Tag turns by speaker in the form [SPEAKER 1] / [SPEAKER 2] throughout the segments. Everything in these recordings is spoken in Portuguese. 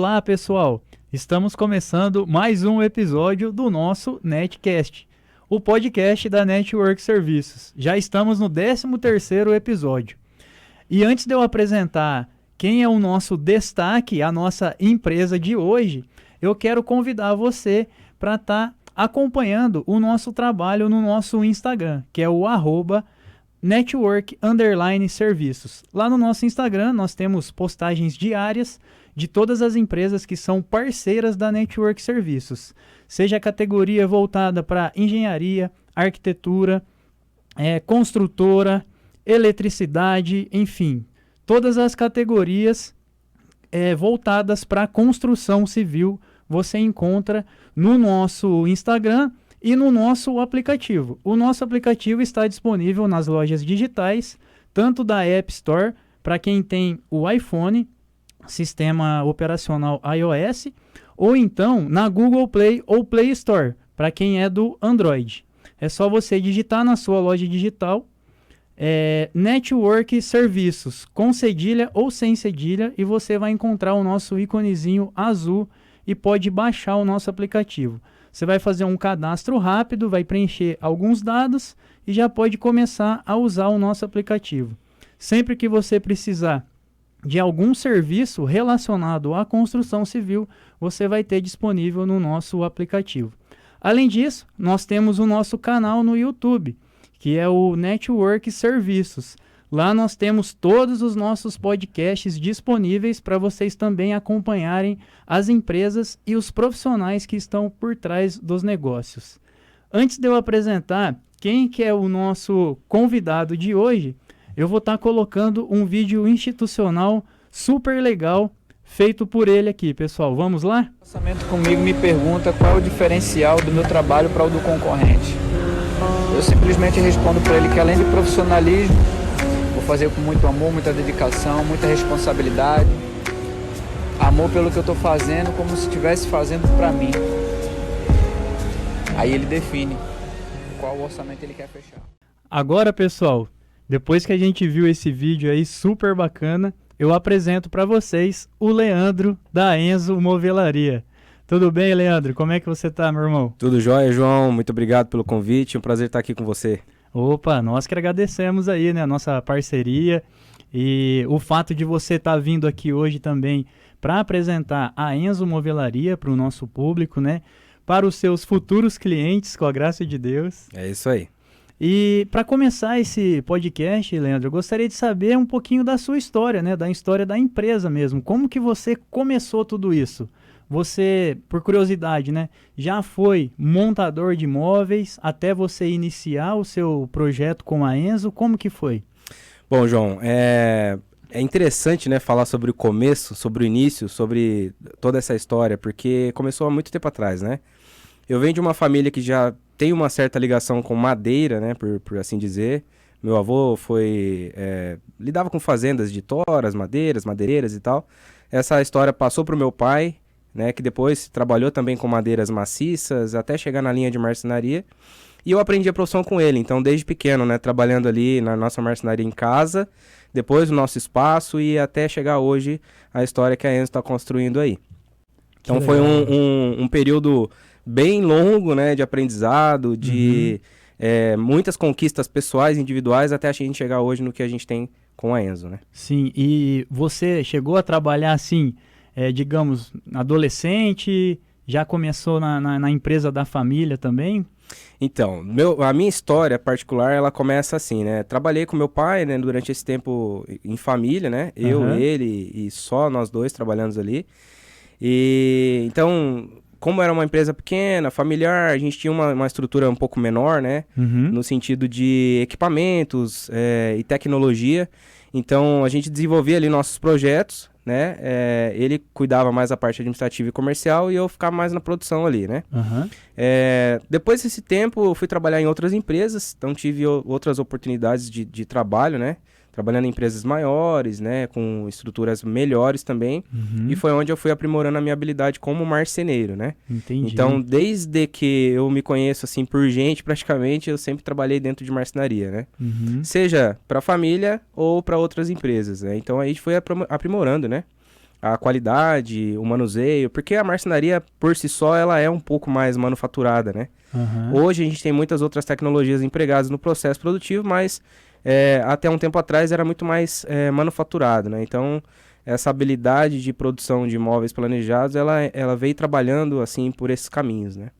[SPEAKER 1] Olá, pessoal! Estamos começando mais um episódio do nosso Netcast, o podcast da Network Serviços. Já estamos no 13º episódio. E antes de eu apresentar quem é o nosso destaque, a nossa empresa de hoje, eu quero convidar você para estar acompanhando o nosso trabalho no nosso Instagram, que é o @network_serviços. Lá no nosso Instagram nós temos postagens diárias de todas as empresas que são parceiras da Network Serviços, seja a categoria voltada para engenharia, arquitetura, construtora, eletricidade, enfim, todas as categorias voltadas para construção civil você encontra no nosso Instagram e no nosso aplicativo. O nosso aplicativo está disponível nas lojas digitais, tanto da App Store para quem tem o iPhone, sistema operacional iOS, ou então na Google Play ou Play Store, para quem é do Android. É só você digitar na sua loja digital Network Serviços, com cedilha ou sem cedilha, e você vai encontrar o nosso íconezinho azul e pode baixar o nosso aplicativo. Você vai fazer um cadastro rápido, vai preencher alguns dados e já pode começar a usar o nosso aplicativo. Sempre que você precisar de algum serviço relacionado à construção civil, você vai ter disponível no nosso aplicativo. Além disso, nós temos o nosso canal no YouTube, que é o Network Serviços. Lá nós temos todos os nossos podcasts disponíveis para vocês também acompanharem as empresas e os profissionais que estão por trás dos negócios. Antes de eu apresentar quem que é o nosso convidado de hoje, eu vou estar colocando um vídeo institucional super legal feito por ele aqui, pessoal. Vamos lá?
[SPEAKER 2] O orçamento comigo me pergunta qual é o diferencial do meu trabalho para o do concorrente. Eu simplesmente respondo para ele que, além de profissionalismo, vou fazer com muito amor, muita dedicação, muita responsabilidade. Amor pelo que eu estou fazendo, como se estivesse fazendo para mim. Aí ele define qual orçamento ele quer fechar.
[SPEAKER 1] Agora, pessoal, depois que a gente viu esse vídeo aí super bacana, eu apresento para vocês o Leandro da Enzo Movelaria. Tudo bem, Leandro? Como é que você tá, meu irmão?
[SPEAKER 3] Tudo jóia, João. Muito obrigado pelo convite. É um prazer estar aqui com você.
[SPEAKER 1] Opa, nós que agradecemos aí, né, a nossa parceria e o fato de você estar vindo aqui hoje também para apresentar a Enzo Movelaria para o nosso público, né, para os seus futuros clientes, com a graça de Deus.
[SPEAKER 3] É isso aí.
[SPEAKER 1] E para começar esse podcast, Leandro, eu gostaria de saber um pouquinho da sua história, né, da história da empresa mesmo. Como que você começou tudo isso? Você, por curiosidade, né, já foi montador de móveis até você iniciar o seu projeto com a Enzo? Como que foi?
[SPEAKER 3] Bom, João, é interessante, né, falar sobre o começo, sobre o início, sobre toda essa história, porque começou há muito tempo atrás, né? Eu venho de uma família que já tem uma certa ligação com madeira, né, por assim dizer. Meu avô lidava com fazendas de toras, madeireiras e tal. Essa história passou para o meu pai, né, que depois trabalhou também com madeiras maciças, até chegar na linha de marcenaria, e eu aprendi a profissão com ele, então desde pequeno, né, trabalhando ali na nossa marcenaria em casa, depois no nosso espaço e até chegar hoje a história que a Enzo está construindo aí. Então foi um período bem longo, né, de aprendizado, de muitas conquistas pessoais, individuais, até a gente chegar hoje no que a gente tem com a Enzo, né.
[SPEAKER 1] Sim, e você chegou a trabalhar assim, digamos, adolescente, já começou na empresa da família também?
[SPEAKER 3] Então, a minha história particular, ela começa assim, né? Trabalhei com meu pai, né, durante esse tempo em família, né? Eu, ele e só nós dois trabalhando ali. E então, como era uma empresa pequena, familiar, a gente tinha uma estrutura um pouco menor, né? No sentido de equipamentos e tecnologia. Então, a gente desenvolvia ali nossos projetos, né? Ele cuidava mais da parte administrativa e comercial e eu ficava mais na produção ali, né? Depois desse tempo, eu fui trabalhar em outras empresas, então tive outras oportunidades de trabalho, né? Trabalhando em empresas maiores, né? Com estruturas melhores também. E foi onde eu fui aprimorando a minha habilidade como marceneiro, né?
[SPEAKER 1] Entendi.
[SPEAKER 3] Então, desde que eu me conheço, assim, por gente, praticamente, eu sempre trabalhei dentro de marcenaria, né? Seja para família ou para outras empresas, né? Então, aí a gente foi aprimorando, né? a qualidade, o manuseio, porque a marcenaria por si só ela é um pouco mais manufaturada, né? Hoje a gente tem muitas outras tecnologias empregadas no processo produtivo, mas até um tempo atrás era muito mais manufaturado, né? Então essa habilidade de produção de móveis planejados, ela veio trabalhando assim por esses caminhos, né?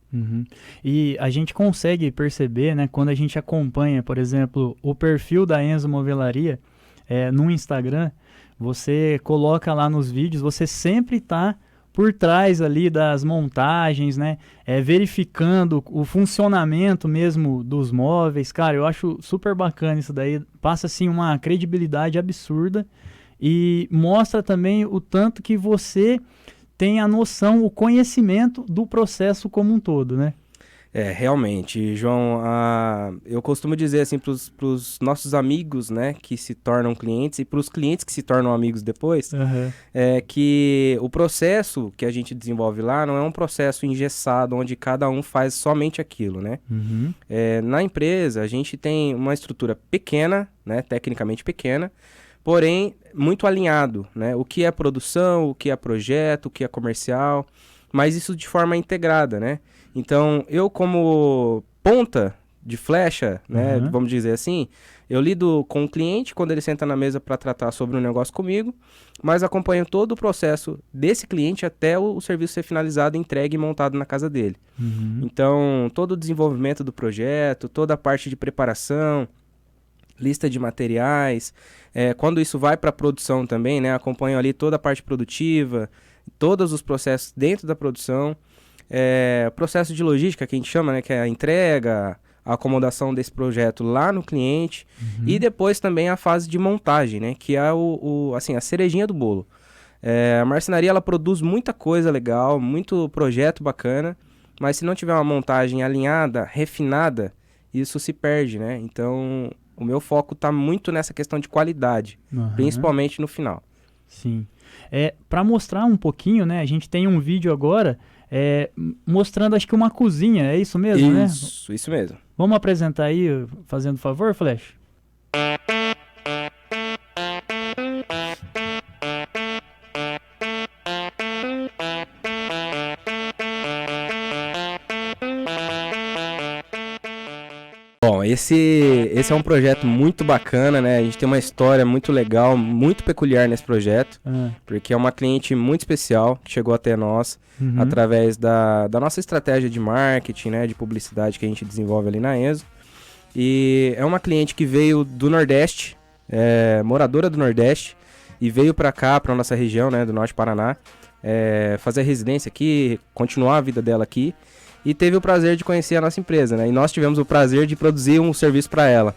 [SPEAKER 1] E a gente consegue perceber, né, quando a gente acompanha, por exemplo, o perfil da Enzo Movelaria no Instagram, você coloca lá nos vídeos, você sempre está por trás ali das montagens, né, verificando o funcionamento mesmo dos móveis. Cara, eu acho super bacana isso daí, passa assim uma credibilidade absurda e mostra também o tanto que você tem a noção, o conhecimento do processo como um todo, né?
[SPEAKER 3] Realmente, João, eu costumo dizer assim para os nossos amigos, né, que se tornam clientes e para os clientes que se tornam amigos depois, que o processo que a gente desenvolve lá não é um processo engessado, onde cada um faz somente aquilo, né? Na empresa, a gente tem uma estrutura pequena, né, tecnicamente pequena, porém muito alinhado, né? O que é produção, o que é projeto, o que é comercial, mas isso de forma integrada, né? Então, eu como ponta de flecha, né, vamos dizer assim, eu lido com o cliente quando ele senta na mesa para tratar sobre um negócio comigo, mas acompanho todo o processo desse cliente até o serviço ser finalizado, entregue e montado na casa dele. Então, todo o desenvolvimento do projeto, toda a parte de preparação, lista de materiais, quando isso vai para a produção também, né, acompanho ali toda a parte produtiva, todos os processos dentro da produção, processo de logística que a gente chama, né, que é a entrega, a acomodação desse projeto lá no cliente, e depois também a fase de montagem, né, que é assim, a cerejinha do bolo. A marcenaria ela produz muita coisa legal, muito projeto bacana, mas se não tiver uma montagem alinhada, refinada, isso se perde, né? Então o meu foco está muito nessa questão de qualidade, principalmente no final.
[SPEAKER 1] Sim. Para mostrar um pouquinho, né? A gente tem um vídeo agora mostrando, acho que uma cozinha, é isso mesmo, né?
[SPEAKER 3] Isso mesmo.
[SPEAKER 1] Vamos apresentar aí, fazendo favor, Flash?
[SPEAKER 3] Bom, esse é um projeto muito bacana, né? A gente tem uma história muito legal, muito peculiar nesse projeto, porque é uma cliente muito especial que chegou até nós através da nossa estratégia de marketing, né? De publicidade que a gente desenvolve ali na Enzo. E é uma cliente que veio do Nordeste, moradora do Nordeste, e veio para cá, para nossa região, né? Do Norte Paraná, fazer residência aqui, continuar a vida dela aqui. E teve o prazer de conhecer a nossa empresa, né? E nós tivemos o prazer de produzir um serviço para ela.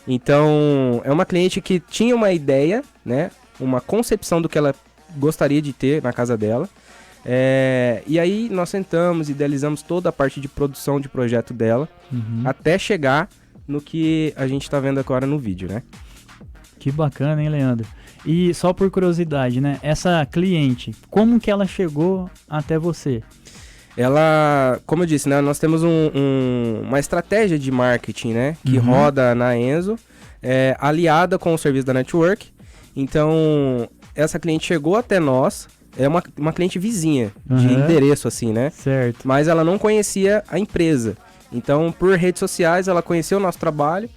[SPEAKER 3] Então, é uma cliente que tinha uma ideia, né? Uma concepção do que ela gostaria de ter na casa dela. E aí nós sentamos, idealizamos toda a parte de produção de projeto dela, até chegar no que a gente está vendo agora no vídeo, né?
[SPEAKER 1] Que bacana, hein, Leandro? E só por curiosidade, né? Essa cliente, como que ela chegou até você?
[SPEAKER 3] Ela, como eu disse, né, nós temos uma estratégia de marketing, né, que roda na Enzo, aliada com o serviço da Network. Então, essa cliente chegou até nós, é uma cliente vizinha, de endereço assim, né?
[SPEAKER 1] Certo.
[SPEAKER 3] Mas ela não conhecia a empresa. Então, por redes sociais, ela conheceu o nosso trabalho,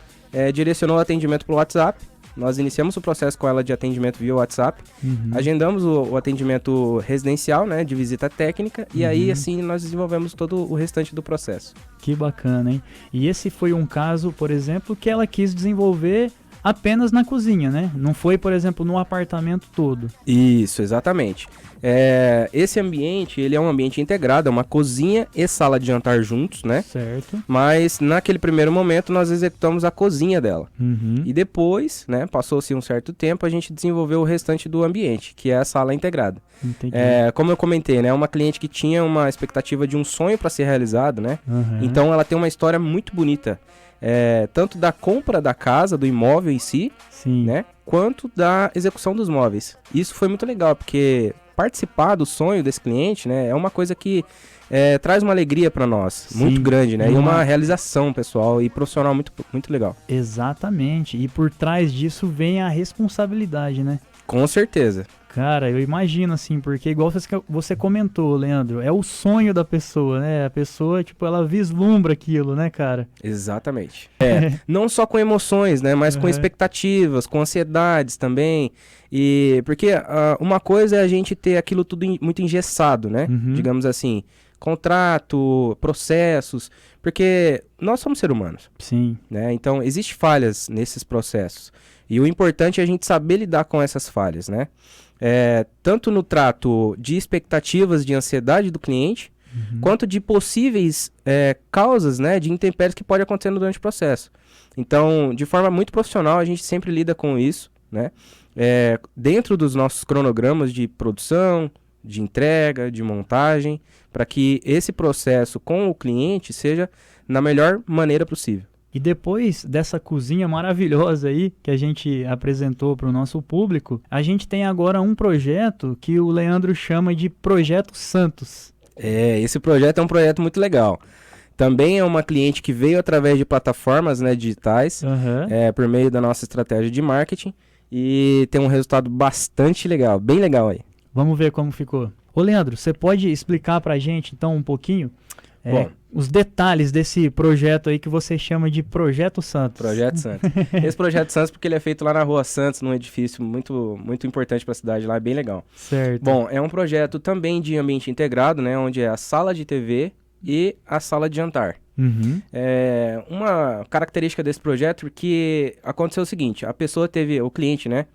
[SPEAKER 3] direcionou o atendimento pelo WhatsApp. Nós iniciamos o processo com ela de atendimento via WhatsApp, agendamos o atendimento residencial, né, de visita técnica, e aí, assim, nós desenvolvemos todo o restante do processo.
[SPEAKER 1] Que bacana, hein? E esse foi um caso, por exemplo, que ela quis desenvolver apenas na cozinha, né? Não foi, por exemplo, no apartamento todo.
[SPEAKER 3] Isso, exatamente. Esse ambiente, ele é um ambiente integrado, é uma cozinha e sala de jantar juntos, né?
[SPEAKER 1] Certo.
[SPEAKER 3] Mas naquele primeiro momento nós executamos a cozinha dela. E depois, né, passou-se um certo tempo, a gente desenvolveu o restante do ambiente, que é a sala integrada.
[SPEAKER 1] Entendi.
[SPEAKER 3] Como eu comentei, né, é uma cliente que tinha uma expectativa de um sonho para ser realizado, né? Então ela tem uma história muito bonita. Tanto da compra da casa, do imóvel em si,
[SPEAKER 1] Sim.
[SPEAKER 3] né, quanto da execução dos móveis. Isso foi muito legal, porque participar do sonho desse cliente, né, é uma coisa que traz uma alegria para nós,
[SPEAKER 1] Sim.
[SPEAKER 3] muito grande, né, e uma realização pessoal e profissional muito, muito legal.
[SPEAKER 1] Exatamente, e por trás disso vem a responsabilidade, né?
[SPEAKER 3] Com certeza.
[SPEAKER 1] Cara, eu imagino assim, porque igual você comentou, Leandro, é o sonho da pessoa, né? A pessoa, tipo, ela vislumbra aquilo, né, cara?
[SPEAKER 3] Exatamente. Não só com emoções, né, mas com expectativas, com ansiedades também. E porque uma coisa é a gente ter aquilo tudo muito engessado, né? Digamos assim, contrato, processos, porque nós somos seres humanos.
[SPEAKER 1] Sim.
[SPEAKER 3] Né? Então, existem falhas nesses processos. E o importante é a gente saber lidar com essas falhas, né? Tanto no trato de expectativas de ansiedade do cliente, quanto de possíveis causas, né, de intempéries que pode acontecer durante o processo. Então, de forma muito profissional, a gente sempre lida com isso, né? Dentro dos nossos cronogramas de produção, de entrega, de montagem, para que esse processo com o cliente seja na melhor maneira possível.
[SPEAKER 1] E depois dessa cozinha maravilhosa aí que a gente apresentou para o nosso público, a gente tem agora um projeto que o Leandro chama de Projeto Santos.
[SPEAKER 3] Esse projeto é um projeto muito legal. Também é uma cliente que veio através de plataformas, né, digitais, por meio da nossa estratégia de marketing, e tem um resultado bastante legal, bem legal aí.
[SPEAKER 1] Vamos ver como ficou. Ô Leandro, você pode explicar pra gente então um pouquinho os detalhes desse projeto aí que você chama de Projeto Santos?
[SPEAKER 3] Projeto Santos. Esse Projeto Santos porque ele é feito lá na Rua Santos, num edifício muito, muito importante para a cidade lá, é bem legal.
[SPEAKER 1] Certo.
[SPEAKER 3] Bom, é um projeto também de ambiente integrado, né, onde é a sala de TV e a sala de jantar. Uma característica desse projeto é que aconteceu o seguinte, o cliente, né,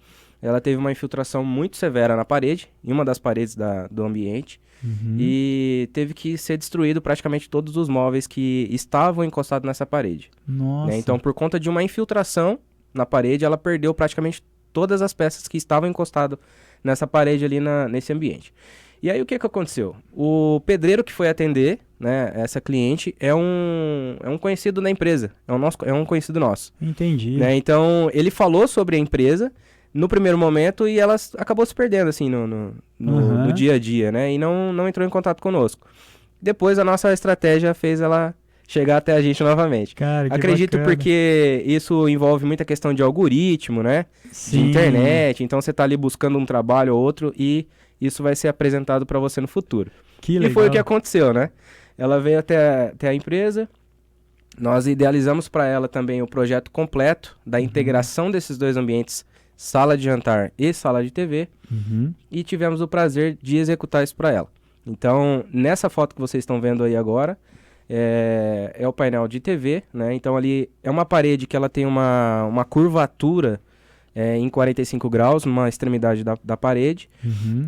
[SPEAKER 3] ela teve uma infiltração muito severa na parede, em uma das paredes do ambiente, e teve que ser destruído praticamente todos os móveis que estavam encostados nessa parede.
[SPEAKER 1] Nossa.
[SPEAKER 3] Né? Então, por conta de uma infiltração na parede, ela perdeu praticamente todas as peças que estavam encostadas nessa parede ali nesse ambiente. E aí, o que aconteceu? O pedreiro que foi atender, né, essa cliente é um conhecido da empresa, é um conhecido nosso.
[SPEAKER 1] Entendi.
[SPEAKER 3] Né? Então, ele falou sobre a empresa no primeiro momento e ela acabou se perdendo, assim, no dia a dia, né? E não entrou em contato conosco. Depois, a nossa estratégia fez ela chegar até a gente novamente.
[SPEAKER 1] Cara, que
[SPEAKER 3] acredito
[SPEAKER 1] bacana.
[SPEAKER 3] Porque isso envolve muita questão de algoritmo, né?
[SPEAKER 1] Sim.
[SPEAKER 3] De internet. Então, você tá ali buscando um trabalho ou outro e isso vai ser apresentado para você no futuro.
[SPEAKER 1] Que legal.
[SPEAKER 3] E foi o que aconteceu, né? Ela veio até a empresa, nós idealizamos para ela também o projeto completo da integração desses dois ambientes, sala de jantar e sala de TV, e tivemos o prazer de executar isso para ela. Então, nessa foto que vocês estão vendo aí agora, é o painel de TV, né? Então, ali é uma parede que ela tem uma curvatura em 45 graus, numa extremidade da parede,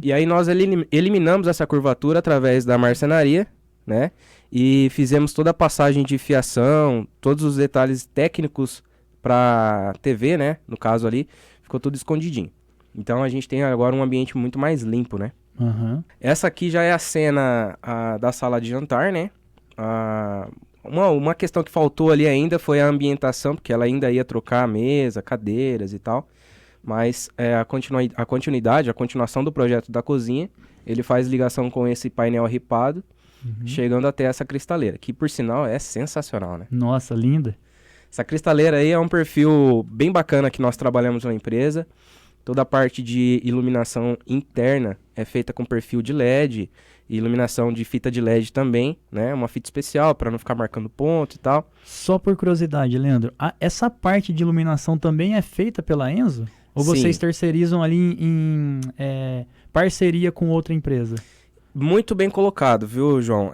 [SPEAKER 3] e aí nós eliminamos essa curvatura através da marcenaria, né? E fizemos toda a passagem de fiação, todos os detalhes técnicos para TV, né? No caso ali, ficou tudo escondidinho. Então a gente tem agora um ambiente muito mais limpo, né? Essa aqui já é a cena da sala de jantar, né? Uma questão que faltou ali ainda foi a ambientação, porque ela ainda ia trocar a mesa, cadeiras e tal. Mas a continuação do projeto da cozinha, ele faz ligação com esse painel ripado, chegando até essa cristaleira, que por sinal é sensacional, né?
[SPEAKER 1] Nossa, linda.
[SPEAKER 3] Essa cristaleira aí é um perfil bem bacana que nós trabalhamos na empresa. Toda a parte de iluminação interna é feita com perfil de LED, e iluminação de fita de LED também, né? Uma fita especial para não ficar marcando ponto e tal.
[SPEAKER 1] Só por curiosidade, Leandro, essa parte de iluminação também é feita pela Enzo? Ou vocês terceirizam ali em parceria com outra empresa?
[SPEAKER 3] Muito bem colocado, viu, João?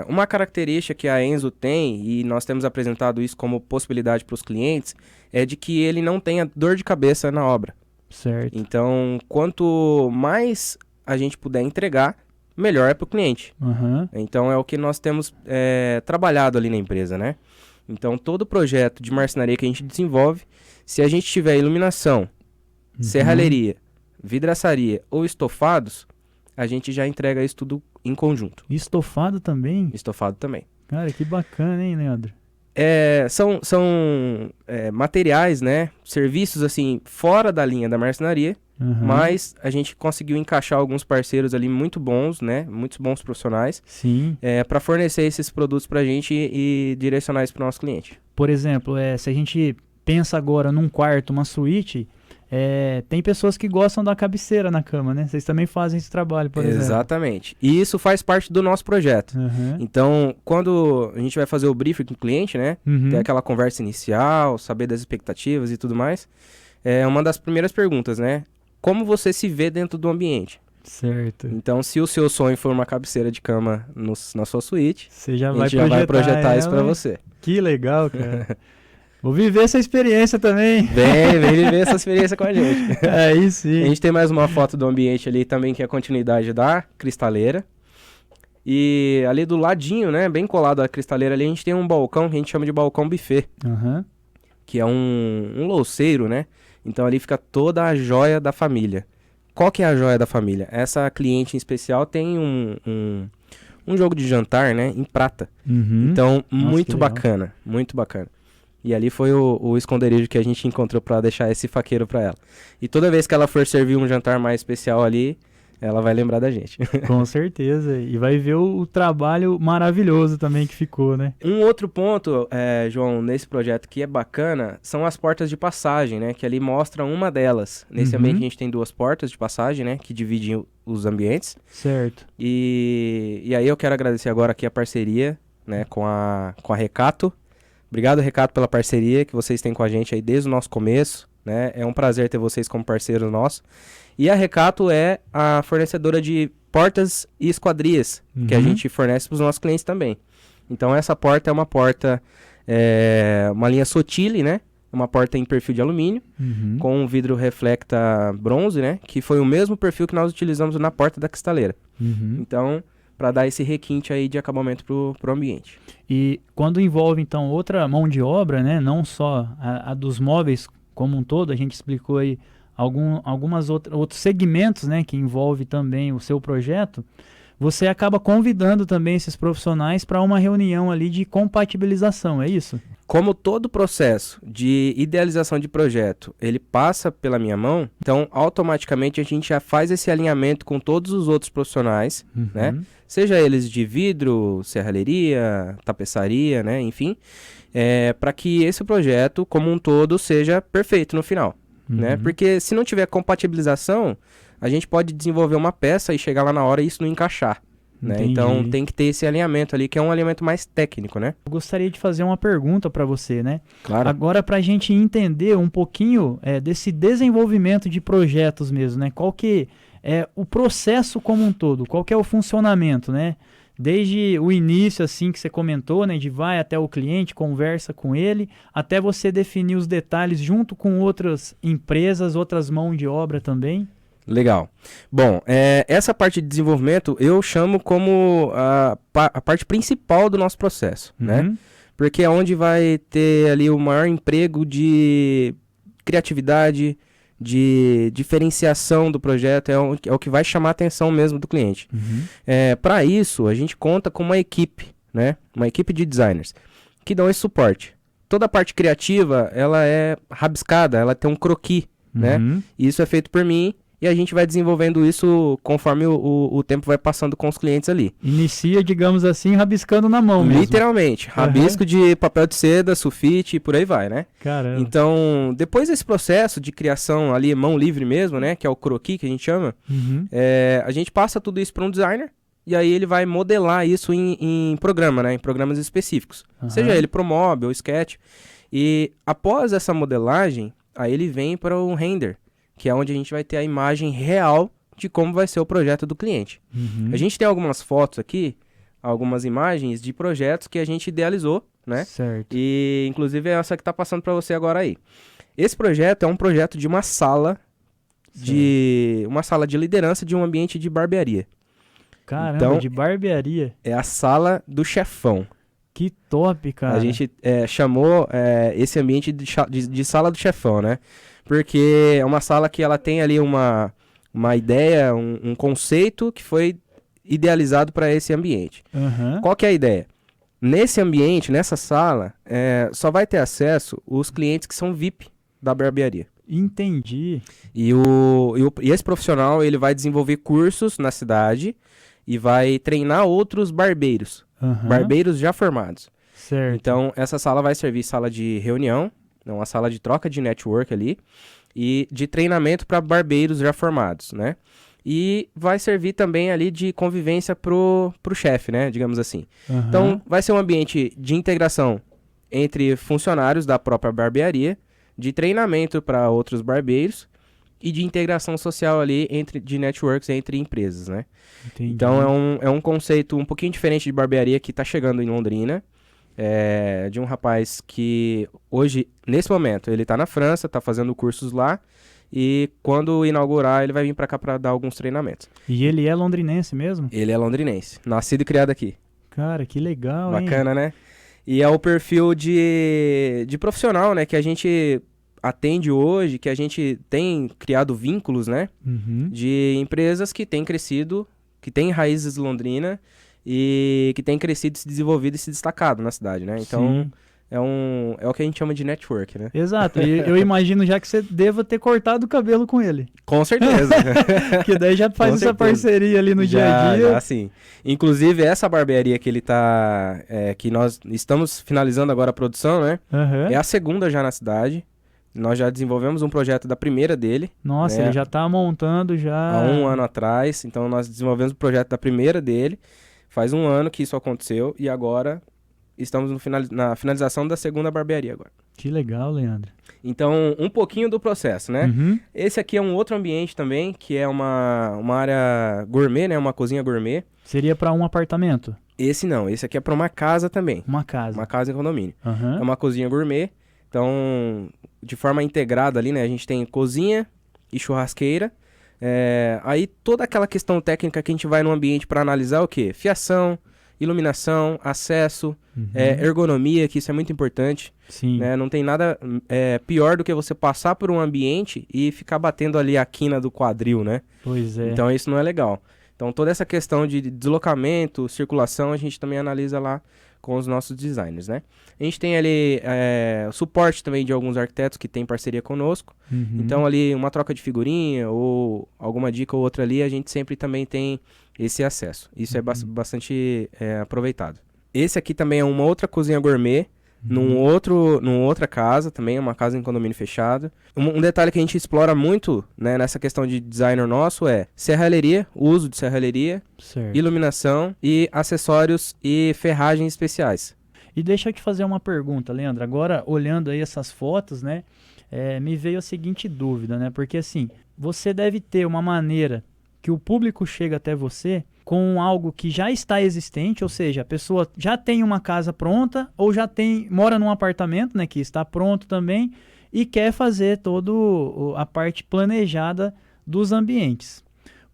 [SPEAKER 3] Uma característica que a Enzo tem, e nós temos apresentado isso como possibilidade para os clientes, é de que ele não tenha dor de cabeça na obra.
[SPEAKER 1] Certo.
[SPEAKER 3] Então, quanto mais a gente puder entregar, melhor é para o cliente. Então, é o que nós temos trabalhado ali na empresa, né? Então, todo projeto de marcenaria que a gente desenvolve, se a gente tiver iluminação, serralheria, vidraçaria ou estofados, a gente já entrega isso tudo em conjunto.
[SPEAKER 1] Estofado também?
[SPEAKER 3] Estofado também.
[SPEAKER 1] Cara, que bacana, hein, Leandro?
[SPEAKER 3] São materiais, né? Serviços, assim, fora da linha da marcenaria, mas a gente conseguiu encaixar alguns parceiros ali muito bons, né? Muitos bons profissionais.
[SPEAKER 1] Sim.
[SPEAKER 3] Para fornecer esses produtos pra gente e direcionar isso pro nosso cliente.
[SPEAKER 1] Por exemplo, se a gente pensa agora num quarto, uma suíte, tem pessoas que gostam da cabeceira na cama, né? Vocês também fazem esse trabalho, por exemplo.
[SPEAKER 3] Exatamente. E isso faz parte do nosso projeto.
[SPEAKER 1] Uhum.
[SPEAKER 3] Então, quando a gente vai fazer o briefing com o cliente, né?
[SPEAKER 1] Uhum.
[SPEAKER 3] Ter aquela conversa inicial, saber das expectativas e tudo mais, é uma das primeiras perguntas, né? Como você se vê dentro do ambiente?
[SPEAKER 1] Certo.
[SPEAKER 3] Então, se o seu sonho for uma cabeceira de cama na sua suíte,
[SPEAKER 1] Você já
[SPEAKER 3] a
[SPEAKER 1] vai
[SPEAKER 3] gente já vai projetar isso
[SPEAKER 1] ela.
[SPEAKER 3] para você.
[SPEAKER 1] Que legal, cara. Vou viver essa experiência também.
[SPEAKER 3] Vem viver essa experiência com a gente.
[SPEAKER 1] Aí
[SPEAKER 3] A
[SPEAKER 1] sim.
[SPEAKER 3] gente tem mais uma foto do ambiente ali também, que é a continuidade da cristaleira. E ali do ladinho, né, bem colado à cristaleira ali, a gente tem um balcão que a gente chama de balcão buffet,
[SPEAKER 1] Uhum.
[SPEAKER 3] que é um louceiro, né? Então ali fica toda a joia da família. Qual que é a joia da família? Essa cliente em especial tem um jogo de jantar, né, em prata.
[SPEAKER 1] Uhum.
[SPEAKER 3] Então,
[SPEAKER 1] que
[SPEAKER 3] muito
[SPEAKER 1] legal.
[SPEAKER 3] bacana, muito bacana. E ali foi o esconderijo que a gente encontrou pra deixar esse faqueiro pra ela. E toda vez que ela for servir um jantar mais especial ali, ela vai lembrar da gente.
[SPEAKER 1] Com certeza. E vai ver o trabalho maravilhoso também que ficou, né?
[SPEAKER 3] Um outro ponto, João, nesse projeto que é bacana, são as portas de passagem, né? Que ali mostra uma delas. Nesse
[SPEAKER 1] Uhum.
[SPEAKER 3] ambiente a gente tem 2 portas de passagem, né? Que dividem os ambientes.
[SPEAKER 1] Certo.
[SPEAKER 3] E aí eu quero agradecer agora aqui a parceria, né? Com a Recato. Obrigado, Recato, pela parceria que vocês têm com a gente aí desde o nosso começo, né? É um prazer ter vocês como parceiros nossos. E a Recato é a fornecedora de portas e esquadrias, que a
[SPEAKER 1] Uhum.
[SPEAKER 3] gente fornece para os nossos clientes também. Então essa porta é uma porta, uma linha Sotile, né? Uma porta em perfil de alumínio,
[SPEAKER 1] Uhum.
[SPEAKER 3] com um vidro reflecta bronze, né? Que foi o mesmo perfil que nós utilizamos na porta da cristaleira.
[SPEAKER 1] Uhum.
[SPEAKER 3] Então, para dar esse requinte aí de acabamento pro ambiente.
[SPEAKER 1] E quando envolve, então, outra mão de obra, né? Não só a dos móveis como um todo, a gente explicou aí algumas outros segmentos, né? Que envolve também o seu projeto. Você acaba convidando também esses profissionais para uma reunião ali de compatibilização, é isso?
[SPEAKER 3] Como todo processo de idealização de projeto, ele passa pela minha mão, então automaticamente a gente já faz esse alinhamento com todos os outros profissionais, né? Seja eles de vidro, serralheria, tapeçaria, né? Enfim, para que esse projeto como um todo seja perfeito no final, né? Porque se não tiver compatibilização, a gente pode desenvolver uma peça e chegar lá na hora e isso não encaixar. Né? Então tem que ter esse alinhamento ali, que é um alinhamento mais técnico, né?
[SPEAKER 1] Eu gostaria de fazer uma pergunta para você, né?
[SPEAKER 3] Claro.
[SPEAKER 1] Agora, para a gente entender um pouquinho desse desenvolvimento de projetos mesmo, né? Qual que é o processo como um todo? Qual que é o funcionamento, né? Desde o início, assim, que você comentou, né? De vai até o cliente, conversa com ele, até você definir os detalhes junto com outras empresas, outras mãos de obra também.
[SPEAKER 3] Legal. Bom, essa parte de desenvolvimento eu chamo como a parte principal do nosso processo, né? Porque é onde vai ter ali o maior emprego de criatividade, de diferenciação do projeto, é o que vai chamar a atenção mesmo do cliente. Para isso, a gente conta com uma equipe, né? Uma equipe de designers que dão esse suporte. Toda a parte criativa, ela é rabiscada, ela tem um croquis, né? E isso é feito por mim. E a gente vai desenvolvendo isso conforme o tempo vai passando com os clientes ali.
[SPEAKER 1] Inicia, digamos assim, rabiscando na mão mesmo.
[SPEAKER 3] Literalmente. Rabisco de papel de seda, sulfite e por aí vai, né?
[SPEAKER 1] Caramba.
[SPEAKER 3] Então, depois desse processo de criação ali, mão livre mesmo, né? Que é o croquis que a gente chama. A gente passa tudo isso para um designer. E aí ele vai modelar isso em programa, né? Em programas específicos. Seja ele ProMob ou Sketch. E após essa modelagem, aí ele vem para o render, que é onde a gente vai ter a imagem real de como vai ser o projeto do cliente. A gente tem algumas fotos aqui, algumas imagens de projetos que a gente idealizou, né?
[SPEAKER 1] Certo.
[SPEAKER 3] E inclusive é essa que está passando para você agora aí. Esse projeto é um projeto de uma sala de liderança de um ambiente de barbearia.
[SPEAKER 1] Caramba,
[SPEAKER 3] Então,
[SPEAKER 1] de barbearia.
[SPEAKER 3] É a sala do chefão.
[SPEAKER 1] Que top, cara.
[SPEAKER 3] A gente chamou esse ambiente de sala do chefão, né? Porque é uma sala que ela tem ali uma ideia, um conceito que foi idealizado para esse ambiente. Qual que é a ideia? Nesse ambiente, nessa sala, só vai ter acesso os clientes que são VIP da barbearia.
[SPEAKER 1] Entendi.
[SPEAKER 3] E esse profissional ele vai desenvolver cursos na cidade e vai treinar outros barbeiros. Barbeiros já formados.
[SPEAKER 1] Certo.
[SPEAKER 3] Então, essa sala vai servir sala de reunião, uma sala de troca de network ali. e de treinamento para barbeiros já formados, né? E vai servir também ali de convivência pro chefe, né? Digamos assim.
[SPEAKER 1] Aham.
[SPEAKER 3] Então, vai ser um ambiente de integração entre funcionários da própria barbearia, de treinamento para outros barbeiros e de integração social ali de networks entre empresas, né?
[SPEAKER 1] Entendi.
[SPEAKER 3] Então, é um conceito um pouquinho diferente de barbearia que está chegando em Londrina, de um rapaz que hoje, nesse momento, ele está na França, está fazendo cursos lá, e quando inaugurar, ele vai vir para cá para dar alguns treinamentos.
[SPEAKER 1] E ele é londrinense mesmo?
[SPEAKER 3] Ele é londrinense, nascido e criado aqui.
[SPEAKER 1] Cara, que legal, hein?
[SPEAKER 3] Bacana, né? E é o perfil de profissional, né, que a gente atende hoje, que a gente tem criado vínculos, né,
[SPEAKER 1] Uhum.
[SPEAKER 3] de empresas que têm crescido, que têm raízes Londrina e que têm crescido, se desenvolvido e se destacado na cidade, né? Então,
[SPEAKER 1] Sim.
[SPEAKER 3] é o que a gente chama de network, né?
[SPEAKER 1] Exato. E eu imagino já que você deva ter cortado o cabelo com ele.
[SPEAKER 3] Com certeza.
[SPEAKER 1] Que daí já faz
[SPEAKER 3] Com
[SPEAKER 1] essa
[SPEAKER 3] certeza.
[SPEAKER 1] parceria ali no dia a dia.
[SPEAKER 3] Já, sim. Inclusive, essa barbearia que ele tá... que nós estamos finalizando agora a produção, né?
[SPEAKER 1] Aham.
[SPEAKER 3] É a segunda já na cidade. Nós já desenvolvemos um projeto da primeira dele,
[SPEAKER 1] Nossa,
[SPEAKER 3] né?
[SPEAKER 1] ele já tá montando já.
[SPEAKER 3] Há um ano atrás. Então, nós desenvolvemos o projeto da primeira dele. Faz um ano que isso aconteceu e agora estamos na finalização da segunda barbearia agora.
[SPEAKER 1] Que legal, Leandro.
[SPEAKER 3] Então, um pouquinho do processo, né?
[SPEAKER 1] Uhum.
[SPEAKER 3] Esse aqui é um outro ambiente também, que é uma área gourmet, né? Uma cozinha gourmet.
[SPEAKER 1] Seria pra um apartamento?
[SPEAKER 3] Esse não, esse aqui é para uma casa também.
[SPEAKER 1] Uma casa.
[SPEAKER 3] Uma casa em condomínio.
[SPEAKER 1] Aham.
[SPEAKER 3] É uma cozinha gourmet. Então, de forma integrada ali, né? A gente tem cozinha e churrasqueira. Aí toda aquela questão técnica que a gente vai no ambiente para analisar o quê? Fiação, iluminação, acesso,
[SPEAKER 1] Uhum.
[SPEAKER 3] ergonomia, que isso é muito importante.
[SPEAKER 1] Sim.
[SPEAKER 3] Né? Não tem nada pior do que você passar por um ambiente e ficar batendo ali a quina do quadril, né?
[SPEAKER 1] Pois é.
[SPEAKER 3] Então isso não é legal. Então toda essa questão de deslocamento, circulação, a gente também analisa lá com os nossos designers, né? A gente tem ali o suporte também de alguns arquitetos que tem parceria conosco.
[SPEAKER 1] Uhum.
[SPEAKER 3] Então ali uma troca de figurinha ou alguma dica ou outra ali, a gente sempre também tem esse acesso. Isso é bastante aproveitado. Esse aqui também é uma outra cozinha gourmet, numa outra casa, também é uma casa em condomínio fechado. Um detalhe que a gente explora muito, né, nessa questão de designer nosso é serralheria, o uso de serralheria,
[SPEAKER 1] Certo.
[SPEAKER 3] iluminação e acessórios e ferragens especiais.
[SPEAKER 1] E deixa eu te fazer uma pergunta, Leandro. Agora, olhando aí essas fotos, né, me veio a seguinte dúvida, né? Porque assim, você deve ter uma maneira que o público chega até você com algo que já está existente, ou seja, a pessoa já tem uma casa pronta ou mora num apartamento, né, que está pronto também e quer fazer toda a parte planejada dos ambientes.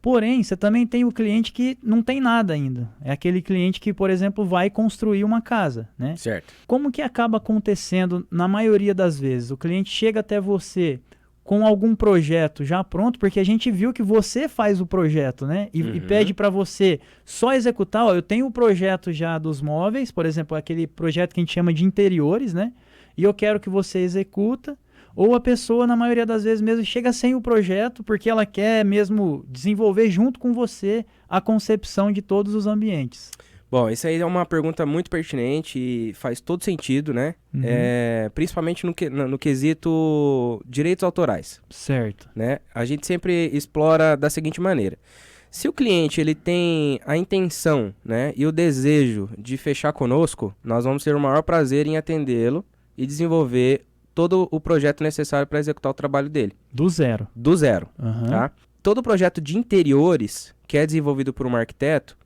[SPEAKER 1] Porém, você também tem o cliente que não tem nada ainda. É aquele cliente que, por exemplo, vai construir uma casa, né?
[SPEAKER 3] Certo.
[SPEAKER 1] Como que acaba acontecendo na maioria das vezes? O cliente chega até você com algum projeto já pronto, porque a gente viu que você faz o projeto, né? E pede para você só executar. Ó, eu tenho o projeto já dos móveis, por exemplo, aquele projeto que a gente chama de interiores, né? E eu quero que você executa. Ou a pessoa, na maioria das vezes mesmo, chega sem o projeto porque ela quer mesmo desenvolver junto com você a concepção de todos os ambientes.
[SPEAKER 3] Bom, isso aí é uma pergunta muito pertinente e faz todo sentido, né?
[SPEAKER 1] Uhum.
[SPEAKER 3] Principalmente no quesito direitos autorais,
[SPEAKER 1] Certo.
[SPEAKER 3] né? A gente sempre explora da seguinte maneira. Se o cliente ele tem a intenção, né, e o desejo de fechar conosco, nós vamos ter o maior prazer em atendê-lo e desenvolver todo o projeto necessário para executar o trabalho dele.
[SPEAKER 1] Do zero.
[SPEAKER 3] Do zero,
[SPEAKER 1] Aham.
[SPEAKER 3] tá? Todo projeto de interiores que é desenvolvido por um arquiteto,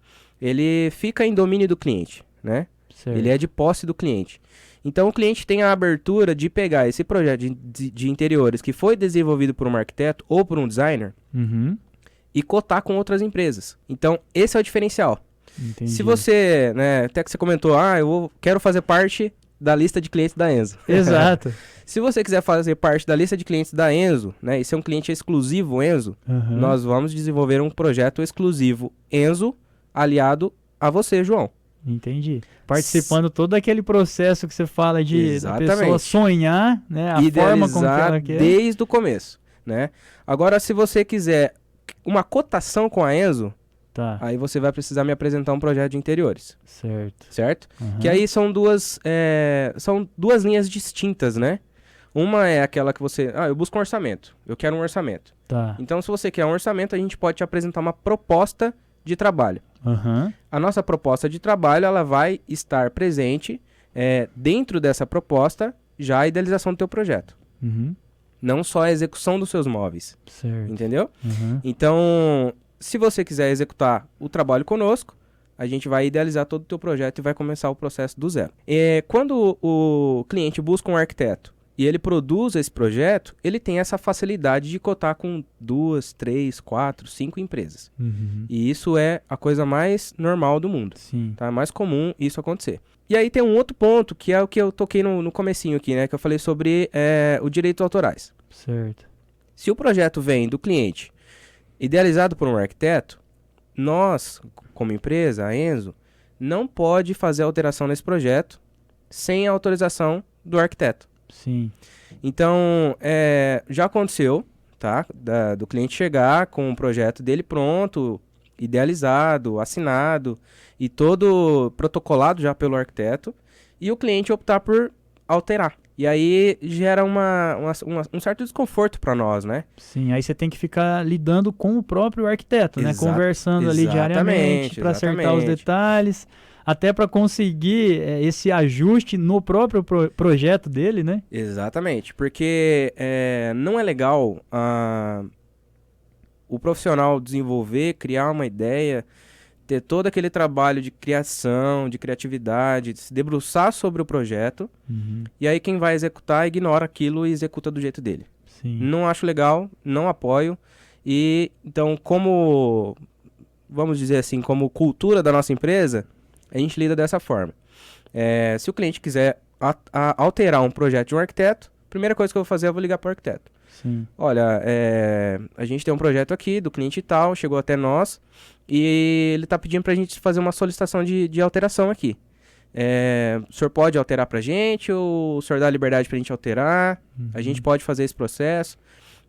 [SPEAKER 3] ele fica em domínio do cliente, né?
[SPEAKER 1] Certo.
[SPEAKER 3] Ele é de posse do cliente. Então o cliente tem a abertura de pegar esse projeto de interiores que foi desenvolvido por um arquiteto ou por um designer
[SPEAKER 1] Uhum.
[SPEAKER 3] e cotar com outras empresas. Então esse é o diferencial.
[SPEAKER 1] Entendi.
[SPEAKER 3] Se você, né, até que você comentou, quero fazer parte da lista de clientes da Enzo.
[SPEAKER 1] Exato.
[SPEAKER 3] Se você quiser fazer parte da lista de clientes da Enzo, né, e ser um cliente exclusivo Enzo,
[SPEAKER 1] Uhum.
[SPEAKER 3] nós vamos desenvolver um projeto exclusivo Enzo aliado a você, João.
[SPEAKER 1] Entendi. Participando todo aquele processo que você fala de da
[SPEAKER 3] Exatamente.
[SPEAKER 1] pessoa sonhar, né? A forma como que
[SPEAKER 3] Idealizar
[SPEAKER 1] ela quer.
[SPEAKER 3] desde o começo, né? Agora, se você quiser uma cotação com a Enzo,
[SPEAKER 1] Tá,
[SPEAKER 3] aí você vai precisar me apresentar um projeto de interiores,
[SPEAKER 1] certo.
[SPEAKER 3] certo?
[SPEAKER 1] Uhum.
[SPEAKER 3] Que aí são duas linhas distintas, né? Uma é aquela que você... eu busco um orçamento. Eu quero um orçamento.
[SPEAKER 1] Tá.
[SPEAKER 3] Então, se você quer um orçamento, a gente pode te apresentar uma proposta de trabalho.
[SPEAKER 1] Aham.
[SPEAKER 3] A nossa proposta de trabalho, ela vai estar presente dentro dessa proposta, já a idealização do teu projeto.
[SPEAKER 1] Uhum.
[SPEAKER 3] Não só a execução dos seus móveis.
[SPEAKER 1] Certo.
[SPEAKER 3] Entendeu?
[SPEAKER 1] Uhum.
[SPEAKER 3] Então, se você quiser executar o trabalho conosco, a gente vai idealizar todo o teu projeto e vai começar o processo do zero. Quando o cliente busca um arquiteto e ele produz esse projeto, ele tem essa facilidade de cotar com 2, 3, 4, 5 empresas.
[SPEAKER 1] Uhum.
[SPEAKER 3] E isso é a coisa mais normal do mundo.
[SPEAKER 1] Sim.
[SPEAKER 3] Tá? É mais comum isso acontecer. E aí tem um outro ponto, que é o que eu toquei no comecinho aqui, né? Que eu falei sobre os direitos autorais.
[SPEAKER 1] Certo.
[SPEAKER 3] Se o projeto vem do cliente idealizado por um arquiteto, nós, como empresa, a Enzo, não pode fazer alteração nesse projeto sem a autorização do arquiteto.
[SPEAKER 1] Sim.
[SPEAKER 3] Então, já aconteceu, tá? Do cliente chegar com o projeto dele pronto, idealizado, assinado e todo protocolado já pelo arquiteto, e o cliente optar por alterar. E aí gera um certo desconforto para nós, né?
[SPEAKER 1] Sim, aí você tem que ficar lidando com o próprio arquiteto, né? Conversando ali diariamente para acertar os detalhes, até para conseguir esse ajuste no próprio projeto dele, né?
[SPEAKER 3] Exatamente, porque não é legal o profissional desenvolver, criar uma ideia, ter todo aquele trabalho de criação, de criatividade, de se debruçar sobre o projeto, e aí quem vai executar ignora aquilo e executa do jeito dele.
[SPEAKER 1] Sim.
[SPEAKER 3] Não acho legal, não apoio, e então como, vamos dizer assim, como cultura da nossa empresa, a gente lida dessa forma. Se o cliente quiser alterar um projeto de um arquiteto, a primeira coisa que eu vou fazer é eu vou ligar para o arquiteto.
[SPEAKER 1] Sim.
[SPEAKER 3] Olha, a gente tem um projeto aqui do cliente e tal, chegou até nós e ele está pedindo para a gente fazer uma solicitação de alteração aqui. O senhor pode alterar para a gente ou o senhor dá liberdade para a gente alterar? A gente pode fazer esse processo.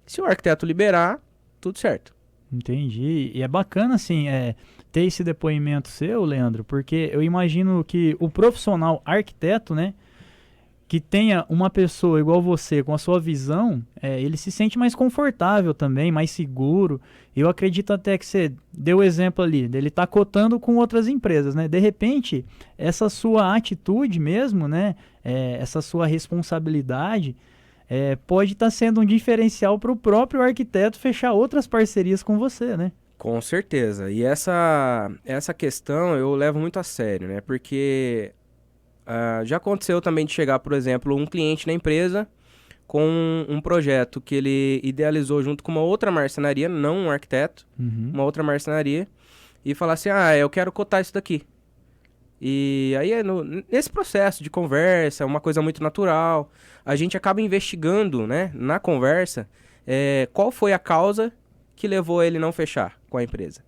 [SPEAKER 3] Se o arquiteto liberar, tudo certo.
[SPEAKER 1] Entendi. E é bacana, assim, ter esse depoimento seu, Leandro, porque eu imagino que o profissional arquiteto, né, que tenha uma pessoa igual você, com a sua visão, ele se sente mais confortável também, mais seguro. Eu acredito até que você deu o exemplo ali, dele tá cotando com outras empresas, né? De repente, essa sua atitude mesmo, né, essa sua responsabilidade, pode estar sendo um diferencial para o próprio arquiteto fechar outras parcerias com você, né?
[SPEAKER 3] Com certeza. E essa questão eu levo muito a sério, né? Porque já aconteceu também de chegar, por exemplo, um cliente na empresa com um projeto que ele idealizou junto com uma outra marcenaria, não um arquiteto, uma outra marcenaria, e falar assim, eu quero cotar isso daqui. E aí, nesse processo de conversa, uma coisa muito natural, a gente acaba investigando, né, na conversa, qual foi a causa que levou ele não fechar com a empresa.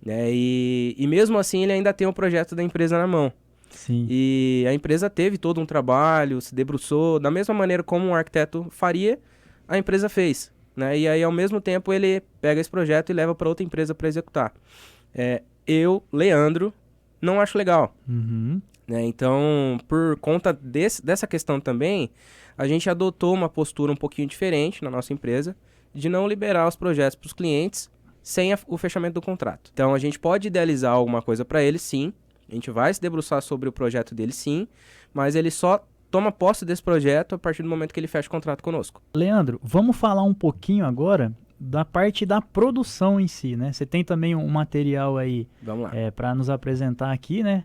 [SPEAKER 3] E mesmo assim, ele ainda tem o projeto da empresa na mão.
[SPEAKER 1] Sim.
[SPEAKER 3] E a empresa teve todo um trabalho, se debruçou, da mesma maneira como um arquiteto faria, a empresa fez, né? E aí, ao mesmo tempo, ele pega esse projeto e leva para outra empresa para executar. Eu, Leandro, não acho legal. Né? Então, por conta dessa questão também, a gente adotou uma postura um pouquinho diferente na nossa empresa, de não liberar os projetos para os clientes sem o fechamento do contrato. Então, a gente pode idealizar alguma coisa para ele, sim. A gente vai se debruçar sobre o projeto dele, sim. Mas ele só toma posse desse projeto a partir do momento que ele fecha o contrato conosco.
[SPEAKER 1] Leandro, vamos falar um pouquinho agora da parte da produção em si, né? Você tem também um material aí para nos apresentar aqui, né?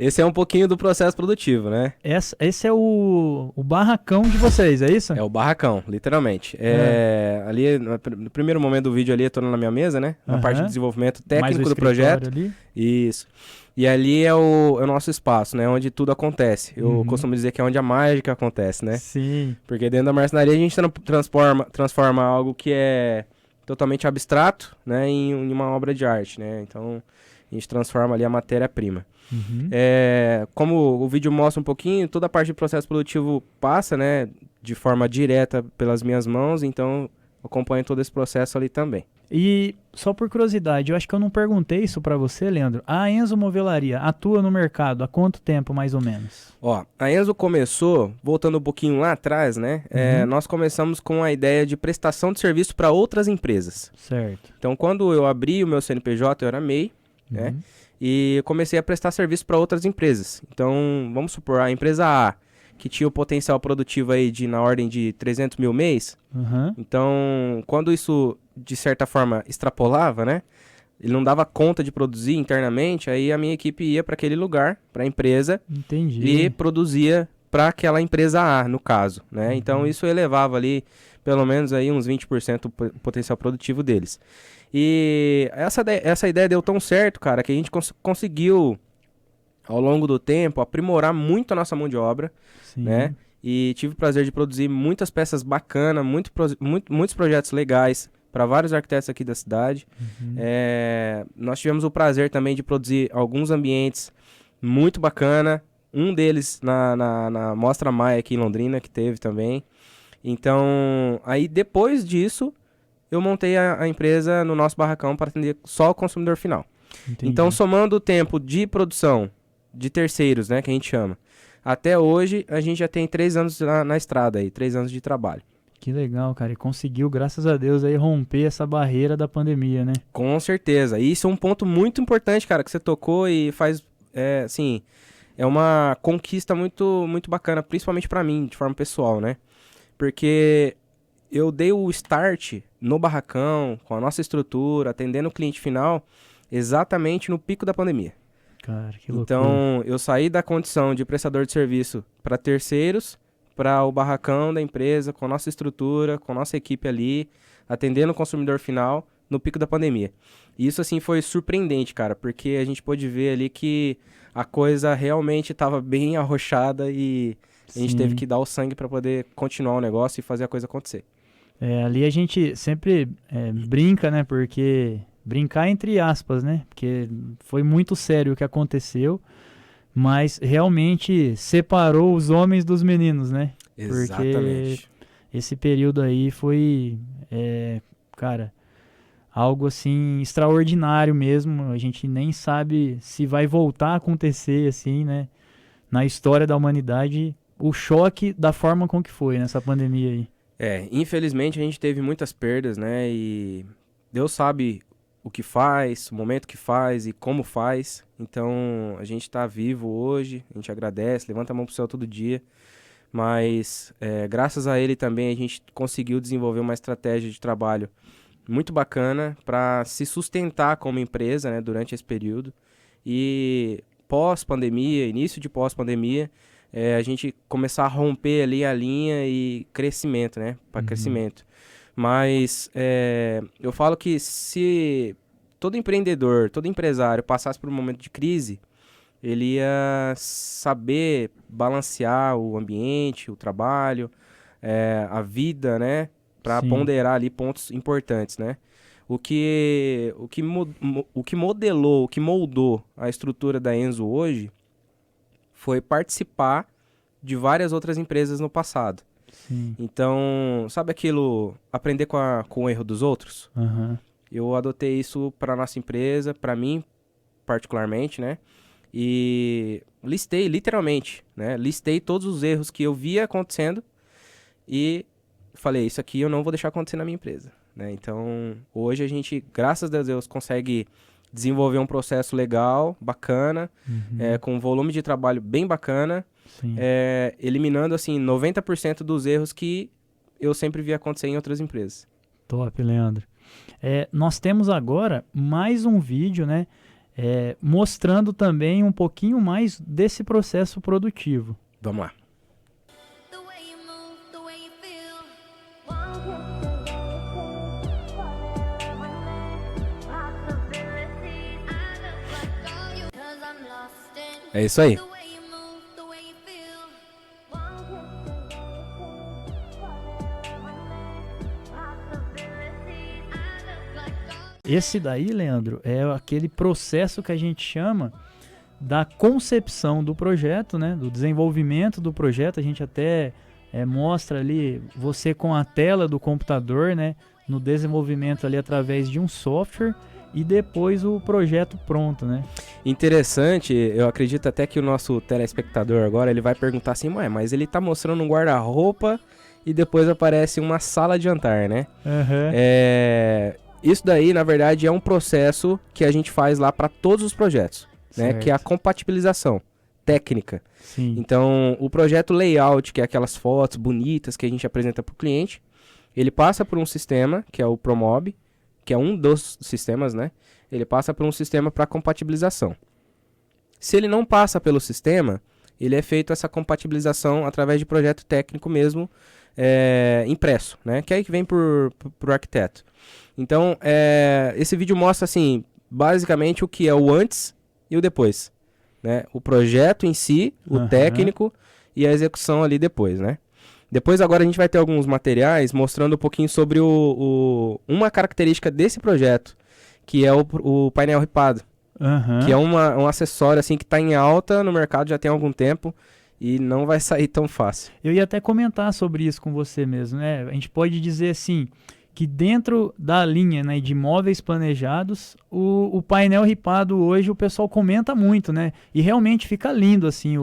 [SPEAKER 3] Esse é um pouquinho do processo produtivo, né?
[SPEAKER 1] Esse é o barracão de vocês, é isso?
[SPEAKER 3] É o barracão, literalmente. Ali, no primeiro momento do vídeo ali, eu tô na minha mesa, né? Na parte de desenvolvimento técnico do projeto. Ali. Isso. E ali é o nosso espaço, né? Onde tudo acontece. Eu costumo dizer que é onde a mágica acontece, né?
[SPEAKER 1] Sim.
[SPEAKER 3] Porque dentro da marcenaria a gente transforma algo que é totalmente abstrato, né? Em uma obra de arte, né? Então, a gente transforma ali a matéria-prima.
[SPEAKER 1] Uhum.
[SPEAKER 3] Como o vídeo mostra um pouquinho, toda a parte de processo produtivo passa, né, de forma direta pelas minhas mãos, então eu acompanho todo esse processo ali também.
[SPEAKER 1] E só por curiosidade, eu acho que eu não perguntei isso para você, Leandro. A Enzo Movelaria atua no mercado há quanto tempo, mais ou menos?
[SPEAKER 3] Ó, a Enzo começou, voltando um pouquinho lá atrás, né, nós começamos com a ideia de prestação de serviço para outras empresas.
[SPEAKER 1] Certo.
[SPEAKER 3] Então, quando eu abri o meu CNPJ, eu era MEI, né, e comecei a prestar serviço para outras empresas. Então, vamos supor, a empresa A, que tinha o potencial produtivo aí na ordem de 300 mil mês. Então, quando isso, de certa forma, extrapolava, né, ele não dava conta de produzir internamente, aí a minha equipe ia para aquele lugar, para a empresa, e produzia para aquela empresa A, no caso, né. Então, isso elevava ali, pelo menos aí uns 20% o potencial produtivo deles. E essa ideia deu tão certo, cara, que a gente conseguiu, ao longo do tempo, aprimorar muito a nossa mão de obra, né? E tive o prazer de produzir muitas peças bacanas, muitos projetos legais para vários arquitetos aqui da cidade. Nós tivemos o prazer também de produzir alguns ambientes muito bacana. Um deles na Mostra Maia aqui em Londrina, que teve também. Então, aí depois disso, eu montei a empresa no nosso barracão para atender só o consumidor final.
[SPEAKER 1] Entendi.
[SPEAKER 3] Então, somando o tempo de produção de terceiros, né, que a gente chama, até hoje a gente já tem 3 anos na estrada aí, 3 anos de trabalho.
[SPEAKER 1] Que legal, cara. E conseguiu, graças a Deus, aí romper essa barreira da pandemia, né?
[SPEAKER 3] Com certeza. E isso é um ponto muito importante, cara, que você tocou e faz, assim, é uma conquista muito, muito bacana, principalmente para mim, de forma pessoal, né? Porque eu dei o start no barracão, com a nossa estrutura, atendendo o cliente final, exatamente no pico da pandemia.
[SPEAKER 1] Cara, que loucura.
[SPEAKER 3] Então, eu saí da condição de prestador de serviço para terceiros, para o barracão da empresa, com a nossa estrutura, com a nossa equipe ali, atendendo o consumidor final no pico da pandemia. E isso, assim, foi surpreendente, cara, porque a gente pôde ver ali que a coisa realmente estava bem arrochada e a gente teve que dar o sangue para poder continuar o negócio e fazer a coisa acontecer.
[SPEAKER 1] Ali a gente sempre brinca, né? Porque... Brincar entre aspas, né? Porque foi muito sério o que aconteceu, mas realmente separou os homens dos meninos, né?
[SPEAKER 3] Exatamente.
[SPEAKER 1] Porque esse período aí foi, cara, algo assim extraordinário mesmo. A gente nem sabe se vai voltar a acontecer assim, né? Na história da humanidade, o choque da forma com que foi nessa pandemia aí.
[SPEAKER 3] Infelizmente a gente teve muitas perdas, né? E Deus sabe o que faz, o momento que faz e como faz. Então, a gente tá vivo hoje, a gente agradece, levanta a mão pro céu todo dia. Mas, graças a ele também, a gente conseguiu desenvolver uma estratégia de trabalho muito bacana para se sustentar como empresa, né, durante esse período. E pós-pandemia, início de pós-pandemia, a gente começar a romper ali a linha e crescimento, né, para crescimento. Mas eu falo que se todo empreendedor, todo empresário passasse por um momento de crise, ele ia saber balancear o ambiente, o trabalho, a vida, né? Para ponderar ali pontos importantes, né? O que modelou, o que moldou a estrutura da Enzo hoje foi participar de várias outras empresas no passado.
[SPEAKER 1] Sim.
[SPEAKER 3] Então, sabe aquilo, aprender com o erro dos outros? Eu adotei isso para nossa empresa, para mim particularmente, né? E listei, literalmente, né? Listei todos os erros que eu via acontecendo e falei, isso aqui eu não vou deixar acontecer na minha empresa, né? Então, hoje a gente, graças a Deus, consegue desenvolver um processo legal, bacana, com um volume de trabalho bem bacana, eliminando, assim, 90% dos erros que eu sempre vi acontecer em outras empresas.
[SPEAKER 1] Top, Leandro. Nós temos agora mais um vídeo, né, mostrando também um pouquinho mais desse processo produtivo.
[SPEAKER 3] Vamos lá. É isso aí.
[SPEAKER 1] Esse daí, Leandro, é aquele processo que a gente chama da concepção do projeto, né, do desenvolvimento do projeto. A gente até mostra ali você com a tela do computador, né, no desenvolvimento ali através de um software, e depois o projeto pronto, né?
[SPEAKER 3] Interessante, eu acredito até que o nosso telespectador agora, ele vai perguntar assim, mas ele tá mostrando um guarda-roupa e depois aparece uma sala de jantar, né? Isso daí, na verdade, é um processo que a gente faz lá para todos os projetos, né? Que é a compatibilização técnica.
[SPEAKER 1] Sim.
[SPEAKER 3] Então, o projeto layout, que é aquelas fotos bonitas que a gente apresenta para o cliente, ele passa por um sistema, que é o Promob, que é um dos sistemas, né? Ele passa por um sistema para compatibilização. Se ele não passa pelo sistema, ele é feito essa compatibilização através de projeto técnico mesmo, impresso, né? Que é aí que vem pro arquiteto. Então, esse vídeo mostra, assim, basicamente o que é o antes e o depois, né? O projeto em si, o técnico e a execução ali depois, né? Depois agora a gente vai ter alguns materiais mostrando um pouquinho sobre uma característica desse projeto, que é o painel ripado, que é um acessório assim, que está em alta no mercado já tem algum tempo e não vai sair tão fácil.
[SPEAKER 1] Eu ia até comentar sobre isso com você mesmo, né? A gente pode dizer assim, que dentro da linha, né, de móveis planejados, o painel ripado hoje o pessoal comenta muito, né? E realmente fica lindo assim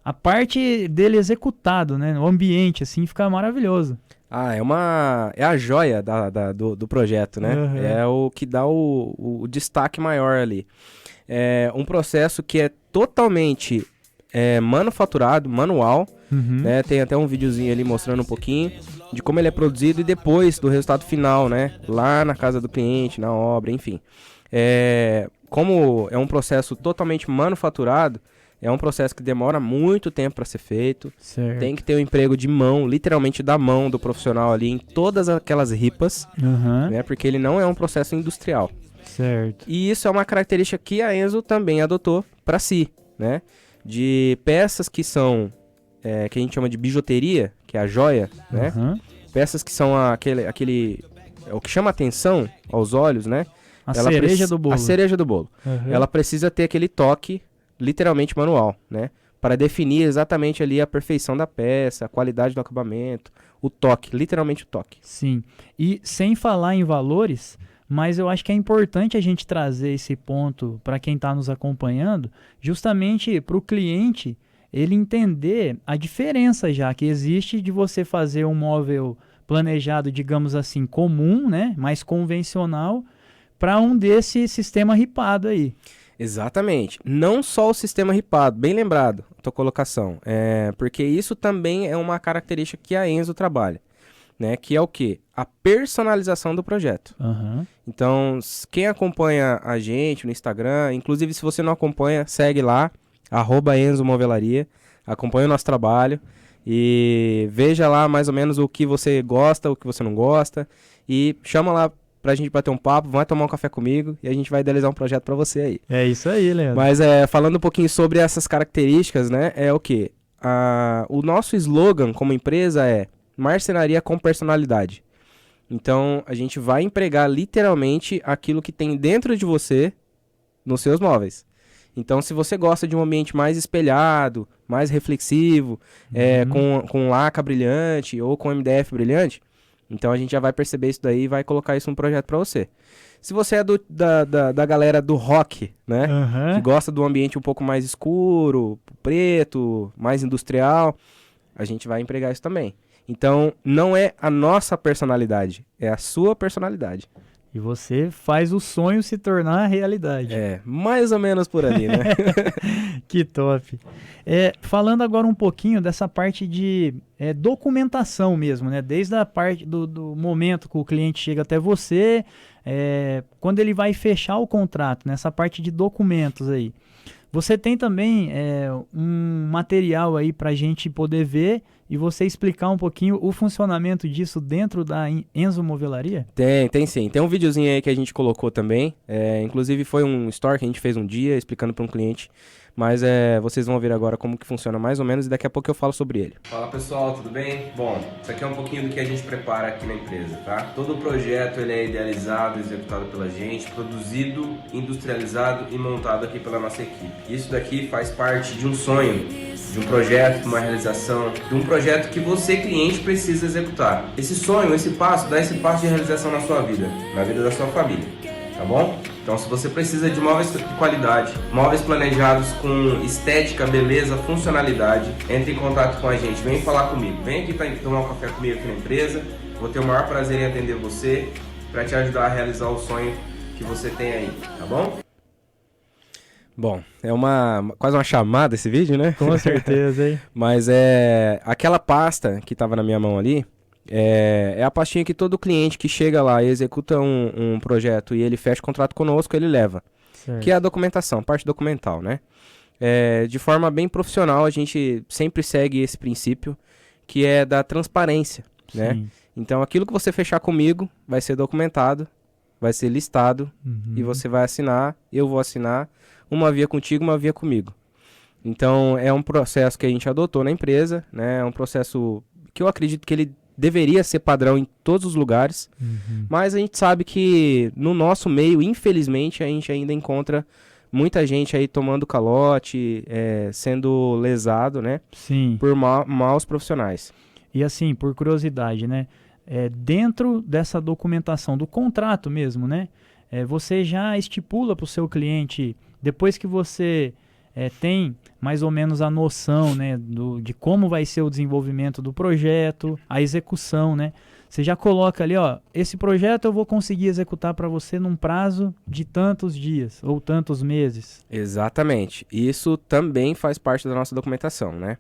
[SPEAKER 1] a parte dele executado, né? O ambiente, assim, fica maravilhoso.
[SPEAKER 3] É a joia do projeto, né? É o que dá o destaque maior ali. É um processo que é totalmente manufaturado, manual, né? Tem até um videozinho ali mostrando um pouquinho de como ele é produzido e depois do resultado final, né? Lá na casa do cliente, na obra, enfim. Como é um processo totalmente manufaturado, é um processo que demora muito tempo para ser feito.
[SPEAKER 1] Certo.
[SPEAKER 3] Tem que ter um emprego de mão, literalmente da mão do profissional ali em todas aquelas ripas, né? Porque ele não é um processo industrial.
[SPEAKER 1] Certo.
[SPEAKER 3] E isso é uma característica que a Enzo também adotou para si, né? De peças que são, que a gente chama de bijuteria, que é a joia, né? Peças que são o que chama atenção aos olhos, né?
[SPEAKER 1] A cereja do bolo.
[SPEAKER 3] A cereja do bolo. Ela precisa ter aquele toque literalmente manual, né? Para definir exatamente ali a perfeição da peça, a qualidade do acabamento, o toque, literalmente o toque.
[SPEAKER 1] Sim, e sem falar em valores, mas eu acho que é importante a gente trazer esse ponto para quem está nos acompanhando, justamente para o cliente ele entender a diferença já que existe de você fazer um móvel planejado, digamos assim, comum, né? Mais convencional, para um desse sistema ripado aí.
[SPEAKER 3] Exatamente. Não só o sistema ripado, bem lembrado a tua colocação, porque isso também é uma característica que a Enzo trabalha, né? Que é o quê? A personalização do projeto. Então, quem acompanha a gente no Instagram, inclusive se você não acompanha, segue lá, @EnzoMovelaria, acompanha o nosso trabalho e veja lá mais ou menos o que você gosta, o que você não gosta e chama lá pra gente bater um papo, vai tomar um café comigo e a gente vai idealizar um projeto pra você aí.
[SPEAKER 1] É isso aí, Leandro.
[SPEAKER 3] Mas falando um pouquinho sobre essas características, né, é o quê? O nosso slogan como empresa é marcenaria com personalidade. Então, a gente vai empregar literalmente aquilo que tem dentro de você nos seus móveis. Então, se você gosta de um ambiente mais espelhado, mais reflexivo, com laca brilhante ou com MDF brilhante, então a gente já vai perceber isso daí e vai colocar isso num projeto para você. Se você é da galera do rock, né? Que gosta do ambiente um pouco mais escuro, preto, mais industrial, a gente vai empregar isso também. Então, não é a nossa personalidade, é a sua personalidade.
[SPEAKER 1] E você faz o sonho se tornar realidade.
[SPEAKER 3] Mais ou menos por ali, né?
[SPEAKER 1] Que top. Falando agora um pouquinho dessa parte de documentação mesmo, né? Desde a parte do momento que o cliente chega até você, quando ele vai fechar o contrato, nessa parte de documentos aí. Você tem também um material aí para a gente poder ver e você explicar um pouquinho o funcionamento disso dentro da Enzo Movelaria?
[SPEAKER 3] Tem sim. Tem um videozinho aí que a gente colocou também. Inclusive foi um story que a gente fez um dia explicando para um cliente. Mas vocês vão ver agora como que funciona mais ou menos e daqui a pouco eu falo sobre ele. Fala pessoal, tudo bem? Bom, isso aqui é um pouquinho do que a gente prepara aqui na empresa, tá? Todo o projeto ele é idealizado, executado pela gente, produzido, industrializado e montado aqui pela nossa equipe. Isso daqui faz parte de um sonho, de um projeto, de uma realização, de um projeto que você, cliente, precisa executar. Esse sonho, esse passo, dá esse passo de realização na sua vida, na vida da sua família, tá bom? Então, se você precisa de móveis de qualidade, móveis planejados com estética, beleza, funcionalidade, entre em contato com a gente, vem falar comigo, vem aqui para tomar um café comigo aqui na empresa, vou ter o maior prazer em atender você, para te ajudar a realizar o sonho que você tem aí, tá bom? Bom, é quase uma chamada esse vídeo, né?
[SPEAKER 1] Com certeza, hein?
[SPEAKER 3] Mas aquela pasta que estava na minha mão ali, é a pastinha que todo cliente que chega lá e executa um projeto e ele fecha o contrato conosco, ele leva. Certo. Que é a documentação, parte documental, né? De forma bem profissional, a gente sempre segue esse princípio, que é da transparência, né? Então, aquilo que você fechar comigo vai ser documentado, vai ser listado, e você vai assinar, eu vou assinar, uma via contigo, uma via comigo. Então, é um processo que a gente adotou na empresa, né? É um processo que eu acredito que ele deveria ser padrão em todos os lugares, mas a gente sabe que no nosso meio, infelizmente, a gente ainda encontra muita gente aí tomando calote, sendo lesado, né?
[SPEAKER 1] Sim.
[SPEAKER 3] Por maus profissionais.
[SPEAKER 1] E assim, por curiosidade, né? Dentro dessa documentação do contrato mesmo, né? Você já estipula para o seu cliente, depois que você tem mais ou menos a noção, né, de como vai ser o desenvolvimento do projeto, a execução, né? Você já coloca ali, ó, esse projeto eu vou conseguir executar para você num prazo de tantos dias ou tantos meses.
[SPEAKER 3] Exatamente. Isso também faz parte da nossa documentação, né?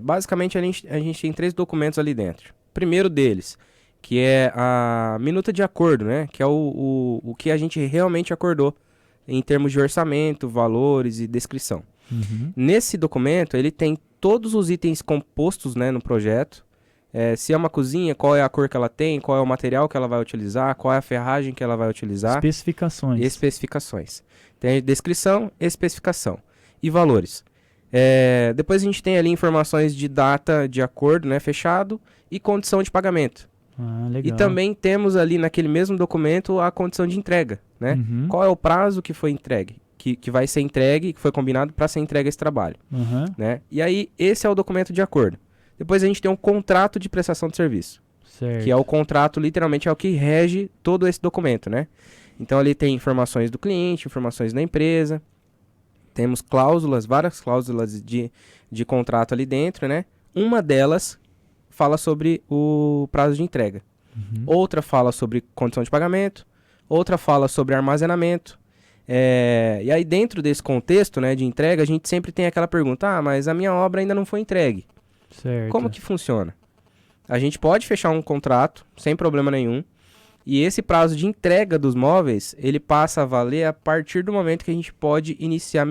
[SPEAKER 3] Basicamente, a gente tem 3 documentos ali dentro. Primeiro deles, que é a minuta de acordo, né? Que é o que a gente realmente acordou em termos de orçamento, valores e descrição. Nesse documento, ele tem todos os itens compostos, né, no projeto. Se é uma cozinha, qual é a cor que ela tem, qual é o material que ela vai utilizar, qual é a ferragem que ela vai utilizar. Especificações. Tem a descrição, especificação e valores. Depois a gente tem ali informações de data de acordo, né, fechado, e condição de pagamento.
[SPEAKER 1] Legal.
[SPEAKER 3] E também temos ali naquele mesmo documento a condição de entrega, né? Qual é o prazo que foi entregue, que vai ser entregue, que foi combinado para ser entregue esse trabalho, né? E aí esse é o documento de acordo. Depois a gente tem um contrato de prestação de serviço,
[SPEAKER 1] certo.
[SPEAKER 3] Que é o contrato, literalmente é o que rege todo esse documento, né? Então ali tem informações do cliente, informações da empresa, temos cláusulas, várias cláusulas de contrato ali dentro, né? Uma delas fala sobre o prazo de entrega. Outra fala sobre condição de pagamento, outra fala sobre armazenamento. E aí dentro desse contexto, né, de entrega, a gente sempre tem aquela pergunta, mas a minha obra ainda não foi entregue.
[SPEAKER 1] Certo.
[SPEAKER 3] Como que funciona? A gente pode fechar um contrato sem problema nenhum, e esse prazo de entrega dos móveis, ele passa a valer a partir do momento que a gente pode iniciar a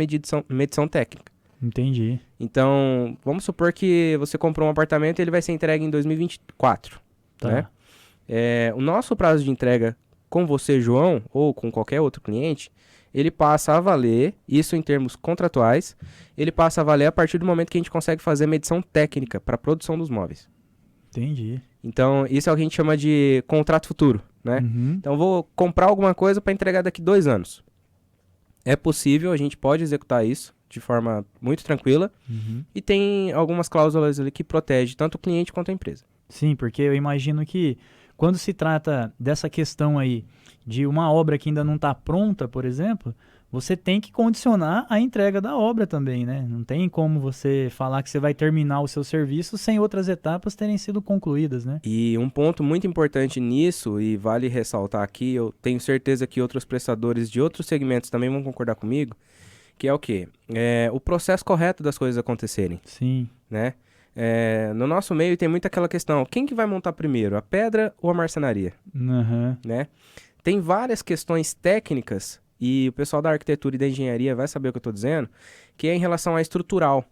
[SPEAKER 3] medição técnica.
[SPEAKER 1] Entendi.
[SPEAKER 3] Então, vamos supor que você comprou um apartamento e ele vai ser entregue em 2024,
[SPEAKER 1] tá,
[SPEAKER 3] né? O nosso prazo de entrega com você, João, ou com qualquer outro cliente, ele passa a valer, isso em termos contratuais, ele passa a valer a partir do momento que a gente consegue fazer a medição técnica para a produção dos móveis.
[SPEAKER 1] Entendi.
[SPEAKER 3] Então, isso é o que a gente chama de contrato futuro, né? Então, eu vou comprar alguma coisa para entregar daqui 2 anos. É possível, a gente pode executar isso de forma muito tranquila, e tem algumas cláusulas ali que protegem tanto o cliente quanto a empresa.
[SPEAKER 1] Sim, porque eu imagino que quando se trata dessa questão aí de uma obra que ainda não está pronta, por exemplo, você tem que condicionar a entrega da obra também, né? Não tem como você falar que você vai terminar o seu serviço sem outras etapas terem sido concluídas, né?
[SPEAKER 3] E um ponto muito importante nisso, e vale ressaltar aqui, eu tenho certeza que outros prestadores de outros segmentos também vão concordar comigo, que é o quê? O processo correto das coisas acontecerem.
[SPEAKER 1] Sim.
[SPEAKER 3] Né? No nosso meio tem muito aquela questão, quem que vai montar primeiro, a pedra ou a marcenaria? Né? Tem várias questões técnicas, e o pessoal da arquitetura e da engenharia vai saber o que eu estou dizendo, que é em relação à estrutural.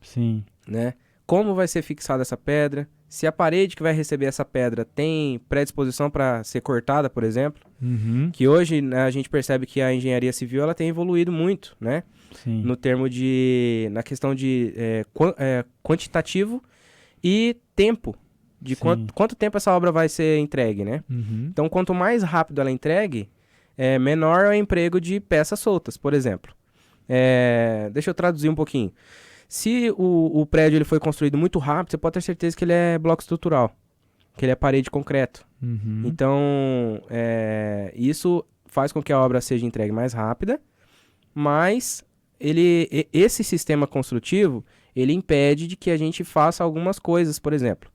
[SPEAKER 1] Sim.
[SPEAKER 3] Né? como vai ser fixada essa pedra, se a parede que vai receber essa pedra tem predisposição para ser cortada, por exemplo, que hoje, né, a gente percebe que a engenharia civil ela tem evoluído muito, né?
[SPEAKER 1] Sim.
[SPEAKER 3] Na questão de quantitativo e tempo, de quanto tempo essa obra vai ser entregue, né? Então, quanto mais rápido ela é entregue, menor é o emprego de peças soltas, por exemplo. Deixa eu traduzir um pouquinho. Se o prédio ele foi construído muito rápido, você pode ter certeza que ele é bloco estrutural, que ele é parede de concreto. Então, isso faz com que a obra seja entregue mais rápida, mas esse sistema construtivo, ele impede de que a gente faça algumas coisas, por exemplo.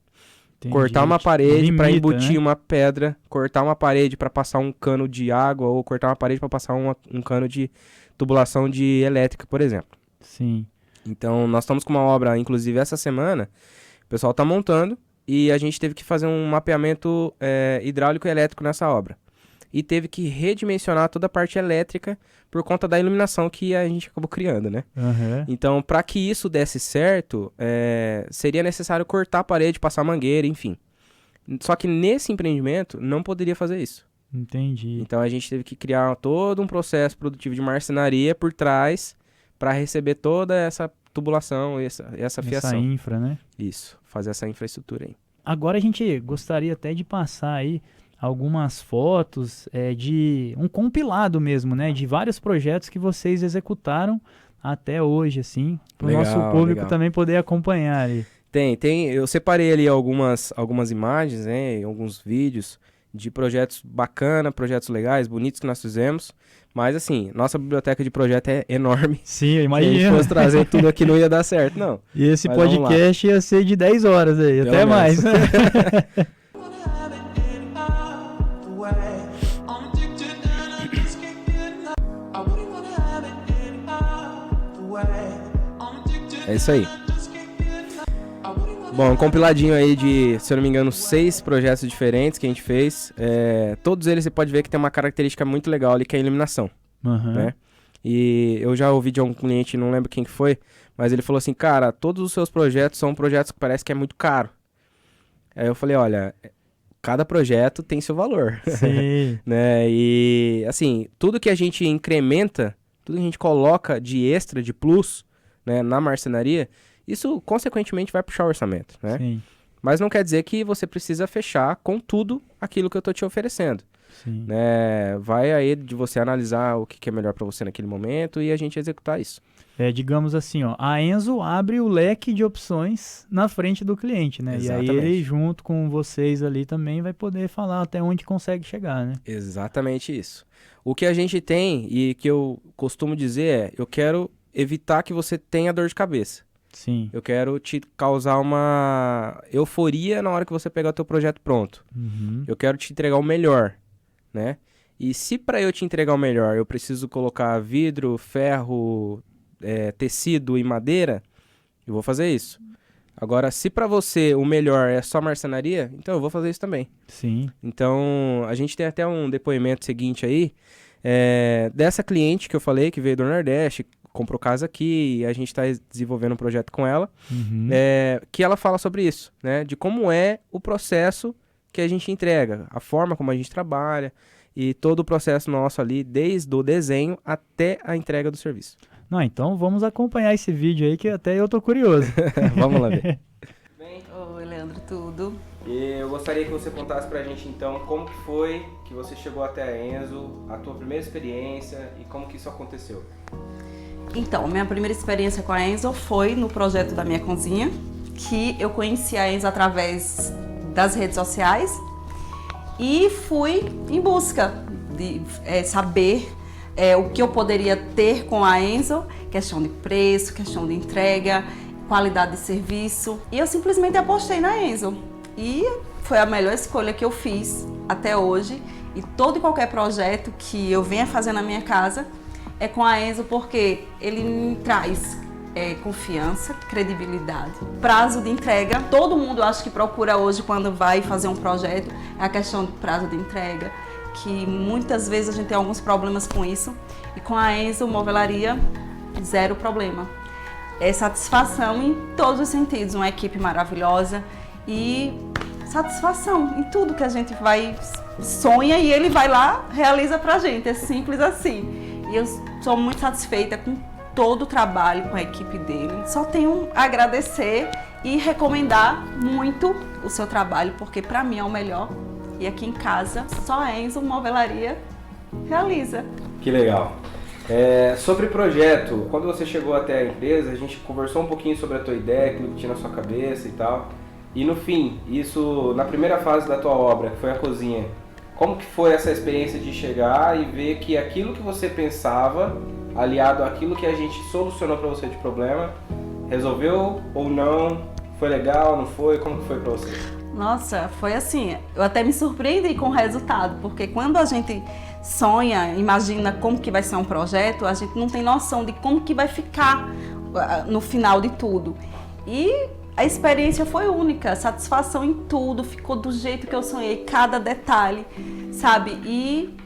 [SPEAKER 1] Entendi.
[SPEAKER 3] Cortar uma parede para embutir,
[SPEAKER 1] né?
[SPEAKER 3] uma pedra, cortar uma parede para passar um cano de água ou cortar uma parede para passar um cano de tubulação de elétrica, por exemplo.
[SPEAKER 1] Sim.
[SPEAKER 3] Então, nós estamos com uma obra, inclusive essa semana, o pessoal está montando e a gente teve que fazer um mapeamento hidráulico e elétrico nessa obra. E teve que redimensionar toda a parte elétrica por conta da iluminação que a gente acabou criando, né? Então, para que isso desse certo, seria necessário cortar a parede, passar mangueira, enfim. Só que nesse empreendimento, não poderia fazer isso.
[SPEAKER 1] Entendi.
[SPEAKER 3] Então, a gente teve que criar todo um processo produtivo de marcenaria por trás para receber toda essa tubulação, essa fiação.
[SPEAKER 1] Essa infra, né?
[SPEAKER 3] Isso, fazer essa infraestrutura aí.
[SPEAKER 1] Agora a gente gostaria até de passar aí algumas fotos de um compilado mesmo, né? De vários projetos que vocês executaram até hoje, assim, para o nosso público também poder acompanhar ali.
[SPEAKER 3] Eu separei ali algumas imagens, né? Alguns vídeos de projetos bacanas, projetos legais, bonitos que nós fizemos. Mas assim, nossa biblioteca de projeto é enorme.
[SPEAKER 1] Sim, eu imagino.
[SPEAKER 3] Se a gente fosse trazer tudo aqui não ia dar certo, não.
[SPEAKER 1] E esse podcast ia ser de 10 horas aí, até mais.
[SPEAKER 3] É isso aí. Bom, um compiladinho aí de, se eu não me engano, 6 projetos diferentes que a gente fez. Todos eles você pode ver que tem uma característica muito legal ali, que é a iluminação. Né? E eu já ouvi de um cliente, não lembro quem que foi, mas ele falou assim, cara, todos os seus projetos são projetos que parece que é muito caro. Aí eu falei, olha, cada projeto tem seu valor.
[SPEAKER 1] Sim.
[SPEAKER 3] Né? E, assim, tudo que a gente incrementa, tudo que a gente coloca de extra, de plus, né, na marcenaria, isso, consequentemente, vai puxar o orçamento, né?
[SPEAKER 1] Sim.
[SPEAKER 3] Mas não quer dizer que você precisa fechar com tudo aquilo que eu tô te oferecendo.
[SPEAKER 1] Sim.
[SPEAKER 3] Né? Vai aí de você analisar o que é melhor para você naquele momento e a gente executar isso.
[SPEAKER 1] Digamos assim, ó, a Enzo abre o leque de opções na frente do cliente, né?
[SPEAKER 3] Exatamente.
[SPEAKER 1] E aí ele, junto com vocês ali também, vai poder falar até onde consegue chegar, né?
[SPEAKER 3] Exatamente isso. O que a gente tem e que eu costumo dizer eu quero evitar que você tenha dor de cabeça.
[SPEAKER 1] Sim.
[SPEAKER 3] Eu quero te causar uma euforia na hora que você pegar o teu projeto pronto. Eu quero te entregar o melhor, né? E se para eu te entregar o melhor eu preciso colocar vidro, ferro, tecido e madeira, eu vou fazer isso. Agora, se para você o melhor é só marcenaria, então eu vou fazer isso também.
[SPEAKER 1] Sim.
[SPEAKER 3] Então, a gente tem até um depoimento seguinte aí, dessa cliente que eu falei, que veio do Nordeste, comprou casa aqui e a gente está desenvolvendo um projeto com ela, que ela fala sobre isso, né? De como é o processo que a gente entrega, a forma como a gente trabalha e todo o processo nosso ali, desde o desenho até a entrega do serviço.
[SPEAKER 1] Não, então vamos acompanhar esse vídeo aí que até eu tô curioso.
[SPEAKER 3] Vamos lá ver.
[SPEAKER 4] Oi, Leandro, tudo?
[SPEAKER 3] E eu gostaria que você contasse pra gente então como que foi que você chegou até a Enzo, a tua primeira experiência e como que isso aconteceu.
[SPEAKER 4] Então, minha primeira experiência com a Enzo foi no projeto da minha cozinha, que eu conheci a Enzo através das redes sociais e fui em busca de saber o que eu poderia ter com a Enzo, questão de preço, questão de entrega, qualidade de serviço. E eu simplesmente apostei na Enzo. E foi a melhor escolha que eu fiz até hoje. E todo e qualquer projeto que eu venha fazer na minha casa é com a Enzo, porque ele me traz confiança, credibilidade, prazo de entrega. Todo mundo acho que procura hoje quando vai fazer um projeto é a questão de prazo de entrega, que muitas vezes a gente tem alguns problemas com isso. E com a Enzo Movelaria, zero problema. é satisfação em todos os sentidos, uma equipe maravilhosa e satisfação em tudo que a gente sonha e ele vai lá, realiza pra gente, é simples assim. E eu sou muito satisfeita com todo o trabalho com a equipe dele. Só tenho a agradecer e recomendar muito o seu trabalho, porque pra mim é o melhor. E aqui em casa, só a Enzo Movelaria realiza.
[SPEAKER 3] Que legal. Sobre o projeto, quando você chegou até a empresa, a gente conversou um pouquinho sobre a tua ideia, aquilo que tinha na sua cabeça e tal. E no fim, isso na primeira fase da tua obra, que foi a cozinha, como que foi essa experiência de chegar e ver que aquilo que você pensava, aliado àquilo que a gente solucionou para você de problema, resolveu ou não? Foi legal, não foi? Como que foi para você?
[SPEAKER 4] Nossa, foi assim, eu até me surpreendi com o resultado, porque quando a gente sonha, imagina como que vai ser um projeto, a gente não tem noção de como que vai ficar no final de tudo. E a experiência foi única, satisfação em tudo, ficou do jeito que eu sonhei, cada detalhe, sabe? E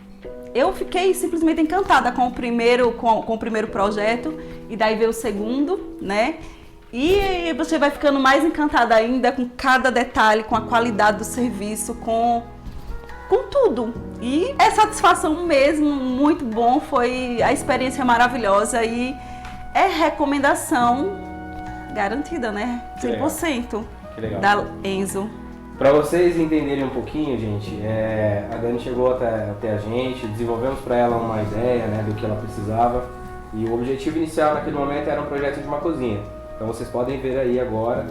[SPEAKER 4] eu fiquei simplesmente encantada com o primeiro projeto, e daí veio o segundo, né? E você vai ficando mais encantada ainda com cada detalhe, com a qualidade do serviço, com tudo. E é satisfação mesmo, muito bom, foi a experiência maravilhosa e é recomendação garantida, né? 100%
[SPEAKER 3] que legal.
[SPEAKER 4] Da Enzo.
[SPEAKER 3] Para vocês entenderem um pouquinho, gente, a Dani chegou até a gente, desenvolvemos para ela uma ideia, né, do que ela precisava, e o objetivo inicial naquele momento era um projeto de uma cozinha. Então vocês podem ver aí agora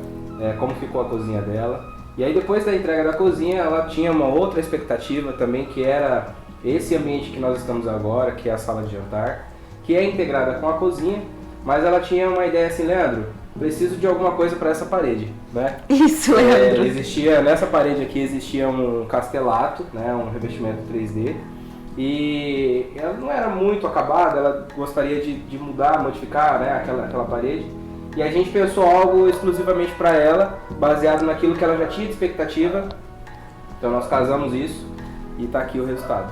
[SPEAKER 3] como ficou a cozinha dela. E aí depois da entrega da cozinha, ela tinha uma outra expectativa também, que era esse ambiente que nós estamos agora, que é a sala de jantar, que é integrada com a cozinha, mas ela tinha uma ideia assim: Leandro, preciso de alguma coisa para essa parede, né?
[SPEAKER 4] Isso, Leandro.
[SPEAKER 3] Nessa parede aqui existia um castelato, né, um revestimento 3D, e ela não era muito acabada, ela gostaria de mudar, modificar, né, aquela parede. E a gente pensou algo exclusivamente para ela, baseado naquilo que ela já tinha de expectativa. Então nós casamos isso e está aqui o resultado.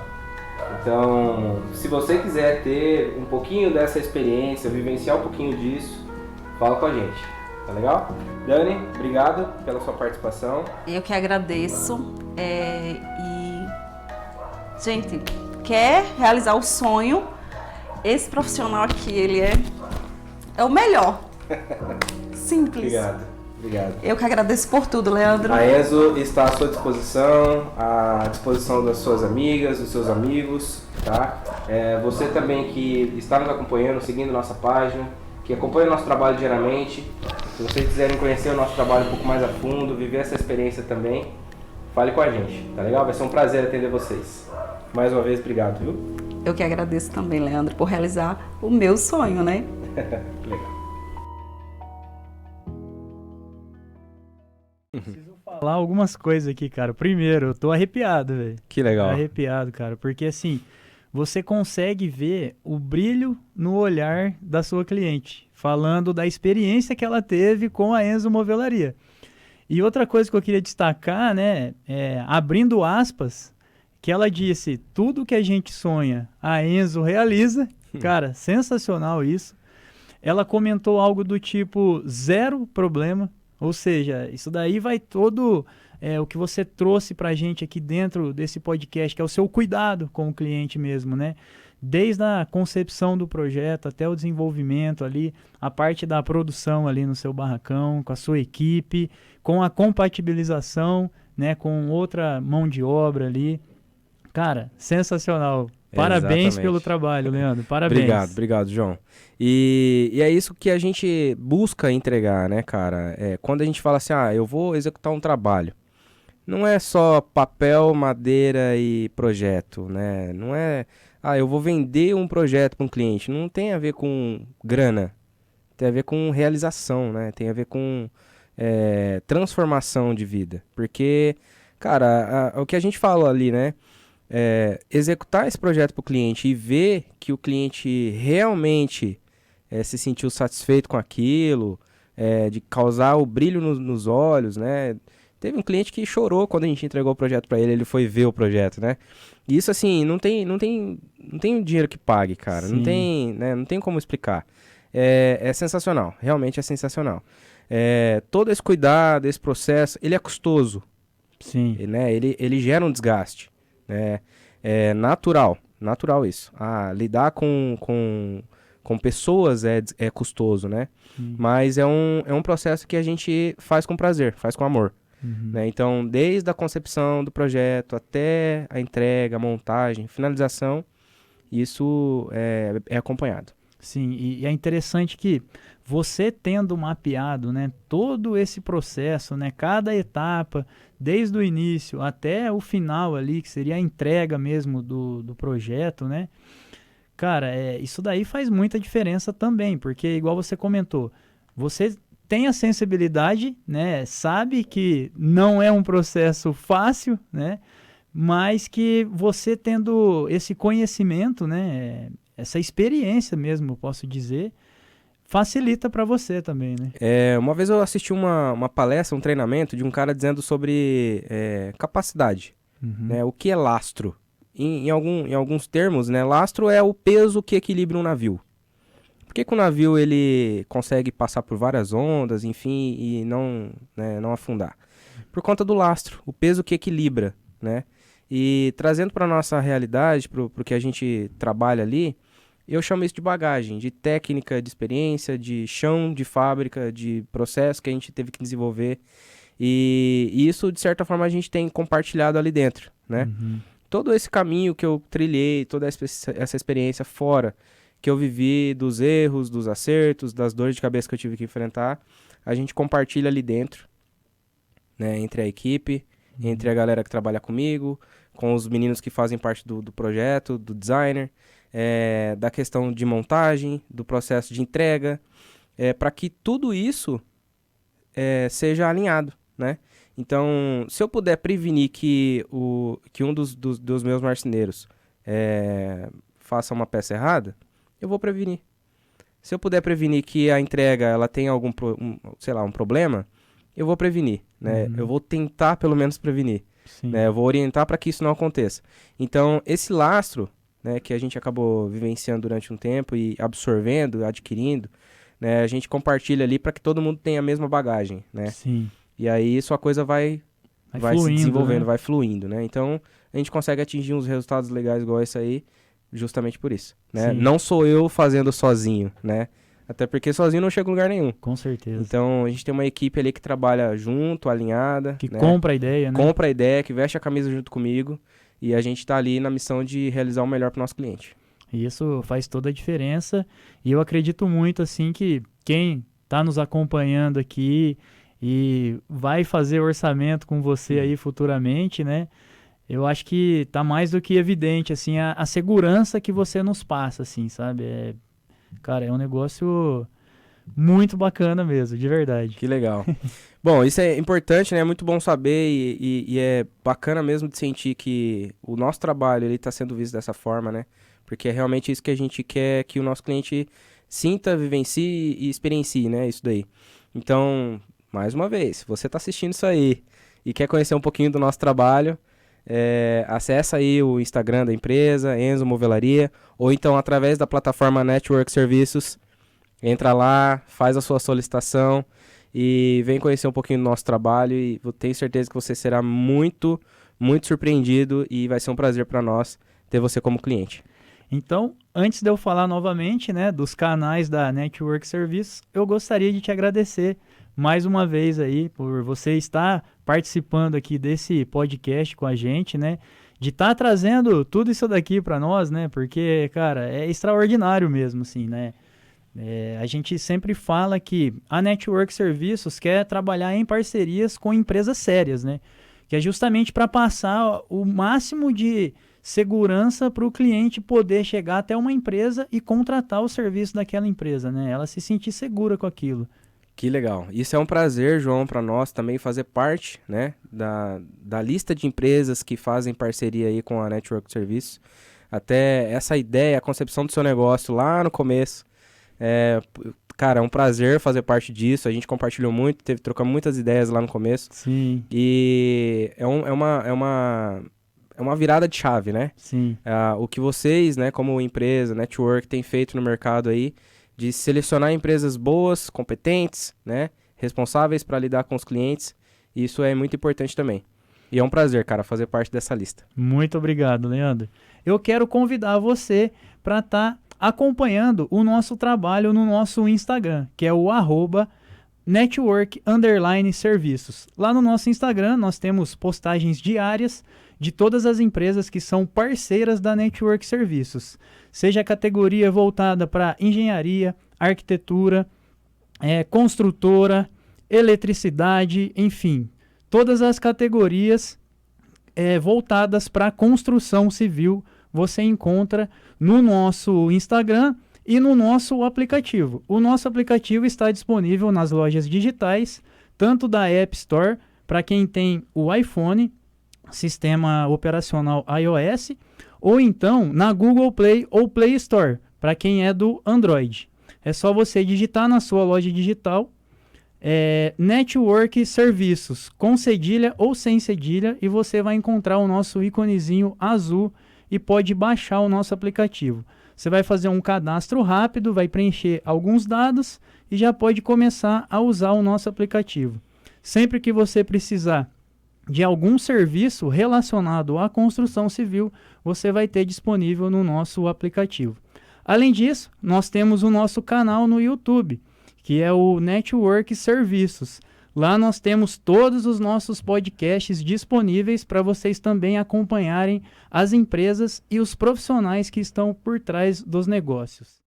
[SPEAKER 3] Então, se você quiser ter um pouquinho dessa experiência, vivenciar um pouquinho disso, fala com a gente, tá legal? Dani, obrigado pela sua participação.
[SPEAKER 4] Eu que agradeço. Gente, quer realizar o sonho? Esse profissional aqui, ele é o melhor. Simples.
[SPEAKER 3] Obrigado.
[SPEAKER 4] Eu que agradeço por tudo, Leandro.
[SPEAKER 3] A Enzo está à sua disposição, à disposição das suas amigas, dos seus amigos, tá? Você também que está nos acompanhando, seguindo nossa página, que acompanha o nosso trabalho diariamente. Se vocês quiserem conhecer o nosso trabalho um pouco mais a fundo, viver essa experiência também, fale com a gente, tá legal? Vai ser um prazer atender vocês. Mais uma vez, obrigado, viu?
[SPEAKER 4] Eu que agradeço também, Leandro, por realizar o meu sonho, né?
[SPEAKER 3] Legal.
[SPEAKER 1] Preciso falar algumas coisas aqui, cara. Primeiro, eu tô arrepiado, velho.
[SPEAKER 3] Que legal.
[SPEAKER 1] Tô arrepiado, cara, porque assim, você consegue ver o brilho no olhar da sua cliente, falando da experiência que ela teve com a Enzo Movelaria. E outra coisa que eu queria destacar, né, abrindo aspas, que ela disse: tudo que a gente sonha, a Enzo realiza. Cara, sensacional isso. Ela comentou algo do tipo, 0 problema. Ou seja, isso daí vai todo o que você trouxe pra gente aqui dentro desse podcast, que é o seu cuidado com o cliente mesmo, né? Desde a concepção do projeto até o desenvolvimento ali, a parte da produção ali no seu barracão, com a sua equipe, com a compatibilização, né, com outra mão de obra ali. Cara, sensacional. Parabéns
[SPEAKER 3] Exatamente.
[SPEAKER 1] pelo trabalho, Leandro. Parabéns.
[SPEAKER 3] Obrigado, João. E é isso que a gente busca entregar, né, cara? Quando a gente fala assim, eu vou executar um trabalho, não é só papel, madeira e projeto, né? Não é, eu vou vender um projeto para um cliente. Não tem a ver com grana, tem a ver com realização, né? Tem a ver com transformação de vida. Porque, cara, o que a gente fala ali, né? Executar esse projeto para o cliente e ver que o cliente realmente se sentiu satisfeito com aquilo, de causar o brilho nos olhos, né? Teve um cliente que chorou quando a gente entregou o projeto para ele foi ver o projeto, né? E isso, assim, não tem dinheiro que pague, cara. Não tem como explicar. é sensacional, realmente é sensacional. Todo esse cuidado, esse processo, ele é custoso,
[SPEAKER 1] Sim.
[SPEAKER 3] né? Ele gera um desgaste, né? É natural isso. Lidar com pessoas é custoso, né? Mas é um processo que a gente faz com prazer, faz com amor. Né? Então, desde a concepção do projeto até a entrega, a montagem, finalização, isso é acompanhado.
[SPEAKER 1] Sim, e é interessante que você tendo mapeado, né, todo esse processo, né, cada etapa, desde o início até o final ali, que seria a entrega mesmo do projeto, né? Cara, isso daí faz muita diferença também, porque igual você comentou, você tem a sensibilidade, né, sabe que não é um processo fácil, né, mas que você tendo esse conhecimento, né, essa experiência mesmo, eu posso dizer, facilita para você também, né?
[SPEAKER 3] Uma vez eu assisti uma palestra, um treinamento de um cara dizendo sobre capacidade, né? O que é lastro? Em alguns termos, né, lastro é o peso que equilibra um navio. Por que o navio ele consegue passar por várias ondas, enfim, e não afundar? Por conta do lastro, o peso que equilibra, né? E trazendo para nossa realidade, para o que a gente trabalha ali, eu chamo isso de bagagem, de técnica, de experiência, de chão, de fábrica, de processo que a gente teve que desenvolver. E isso, de certa forma, a gente tem compartilhado ali dentro, né? Todo esse caminho que eu trilhei, toda essa experiência fora, que eu vivi, dos erros, dos acertos, das dores de cabeça que eu tive que enfrentar, a gente compartilha ali dentro, né? Entre a equipe, entre a galera que trabalha comigo, com os meninos que fazem parte do projeto, do designer, da questão de montagem, do processo de entrega, para que tudo isso seja alinhado, né? Então, se eu puder prevenir que um dos meus marceneiros faça uma peça errada, eu vou prevenir. Se eu puder prevenir que a entrega ela tenha algum um problema, eu vou prevenir, né? Eu vou tentar pelo menos prevenir, né? Eu vou orientar para que isso não aconteça. Então, esse lastro, né, que a gente acabou vivenciando durante um tempo e absorvendo, adquirindo, né, a gente compartilha ali para que todo mundo tenha a mesma bagagem, né?
[SPEAKER 1] Sim.
[SPEAKER 3] E aí isso a coisa vai
[SPEAKER 1] fluindo,
[SPEAKER 3] se desenvolvendo,
[SPEAKER 1] né?
[SPEAKER 3] vai fluindo, né? Então, a gente consegue atingir uns resultados legais igual esse aí, justamente por isso, né?
[SPEAKER 1] Sim.
[SPEAKER 3] Não sou eu fazendo sozinho, né? Até porque sozinho não chega em lugar nenhum.
[SPEAKER 1] Com certeza.
[SPEAKER 3] Então, a gente tem uma equipe ali que trabalha junto, alinhada.
[SPEAKER 1] Que
[SPEAKER 3] né?
[SPEAKER 1] compra a ideia, né?
[SPEAKER 3] Compra a ideia, que veste a camisa junto comigo. E a gente tá ali na missão de realizar o melhor pro nosso cliente.
[SPEAKER 1] E isso faz toda a diferença. E eu acredito muito, assim, que quem tá nos acompanhando aqui e vai fazer orçamento com você aí futuramente, né? Eu acho que tá mais do que evidente, assim, a segurança que você nos passa, assim, sabe? Cara, é um negócio muito bacana mesmo, de verdade.
[SPEAKER 3] Que legal. Bom, isso é importante, né? É muito bom saber e é bacana mesmo de sentir que o nosso trabalho ele está sendo visto dessa forma, né? Porque é realmente isso que a gente quer que o nosso cliente sinta, vivencie e experiencie, né? Isso daí. Então, mais uma vez, se você está assistindo isso aí e quer conhecer um pouquinho do nosso trabalho, acessa aí o Instagram da empresa, Enzo Movelaria, ou então através da plataforma Network Serviços, entra lá, faz a sua solicitação e vem conhecer um pouquinho do nosso trabalho e eu tenho certeza que você será muito, muito surpreendido e vai ser um prazer para nós ter você como cliente.
[SPEAKER 1] Então, antes de eu falar novamente, né, dos canais da Network Serviços, eu gostaria de te agradecer mais uma vez aí por você estar participando aqui desse podcast com a gente, né, de estar trazendo tudo isso daqui para nós, né, porque, cara, é extraordinário mesmo, assim, né. A gente sempre fala que a Network Serviços quer trabalhar em parcerias com empresas sérias, né? Que é justamente para passar o máximo de segurança para o cliente poder chegar até uma empresa e contratar o serviço daquela empresa, né? Ela se sentir segura com aquilo.
[SPEAKER 3] Que legal. Isso é um prazer, João, para nós também fazer parte, né, da lista de empresas que fazem parceria aí com a Network Serviços. Até essa ideia, a concepção do seu negócio lá no começo. Cara, é um prazer fazer parte disso. A gente compartilhou muito, trocamos muitas ideias lá no começo.
[SPEAKER 1] Sim.
[SPEAKER 3] E é uma virada de chave, né?
[SPEAKER 1] Sim.
[SPEAKER 3] O que vocês, né, como empresa, network, tem feito no mercado aí, de selecionar empresas boas, competentes, né? Responsáveis para lidar com os clientes. E isso é muito importante também. E é um prazer, cara, fazer parte dessa lista.
[SPEAKER 1] Muito obrigado, Leandro. Eu quero convidar você para estar acompanhando o nosso trabalho no nosso Instagram, que é o @network_serviços. Lá no nosso Instagram nós temos postagens diárias de todas as empresas que são parceiras da Network Serviços. Seja a categoria voltada para engenharia, arquitetura, construtora, eletricidade, enfim, todas as categorias voltadas para a construção civil você encontra no nosso Instagram e no nosso aplicativo. O nosso aplicativo está disponível nas lojas digitais, tanto da App Store, para quem tem o iPhone, sistema operacional iOS, ou então na Google Play ou Play Store, para quem é do Android. É só você digitar na sua loja digital Network Serviços, com cedilha ou sem cedilha, e você vai encontrar o nosso íconezinho azul e pode baixar o nosso aplicativo. Você vai fazer um cadastro rápido, vai preencher alguns dados e já pode começar a usar o nosso aplicativo. Sempre que você precisar de algum serviço relacionado à construção civil, você vai ter disponível no nosso aplicativo. Além disso, nós temos o nosso canal no YouTube, que é o Network Serviços. Lá nós temos todos os nossos podcasts disponíveis para vocês também acompanharem as empresas e os profissionais que estão por trás dos negócios.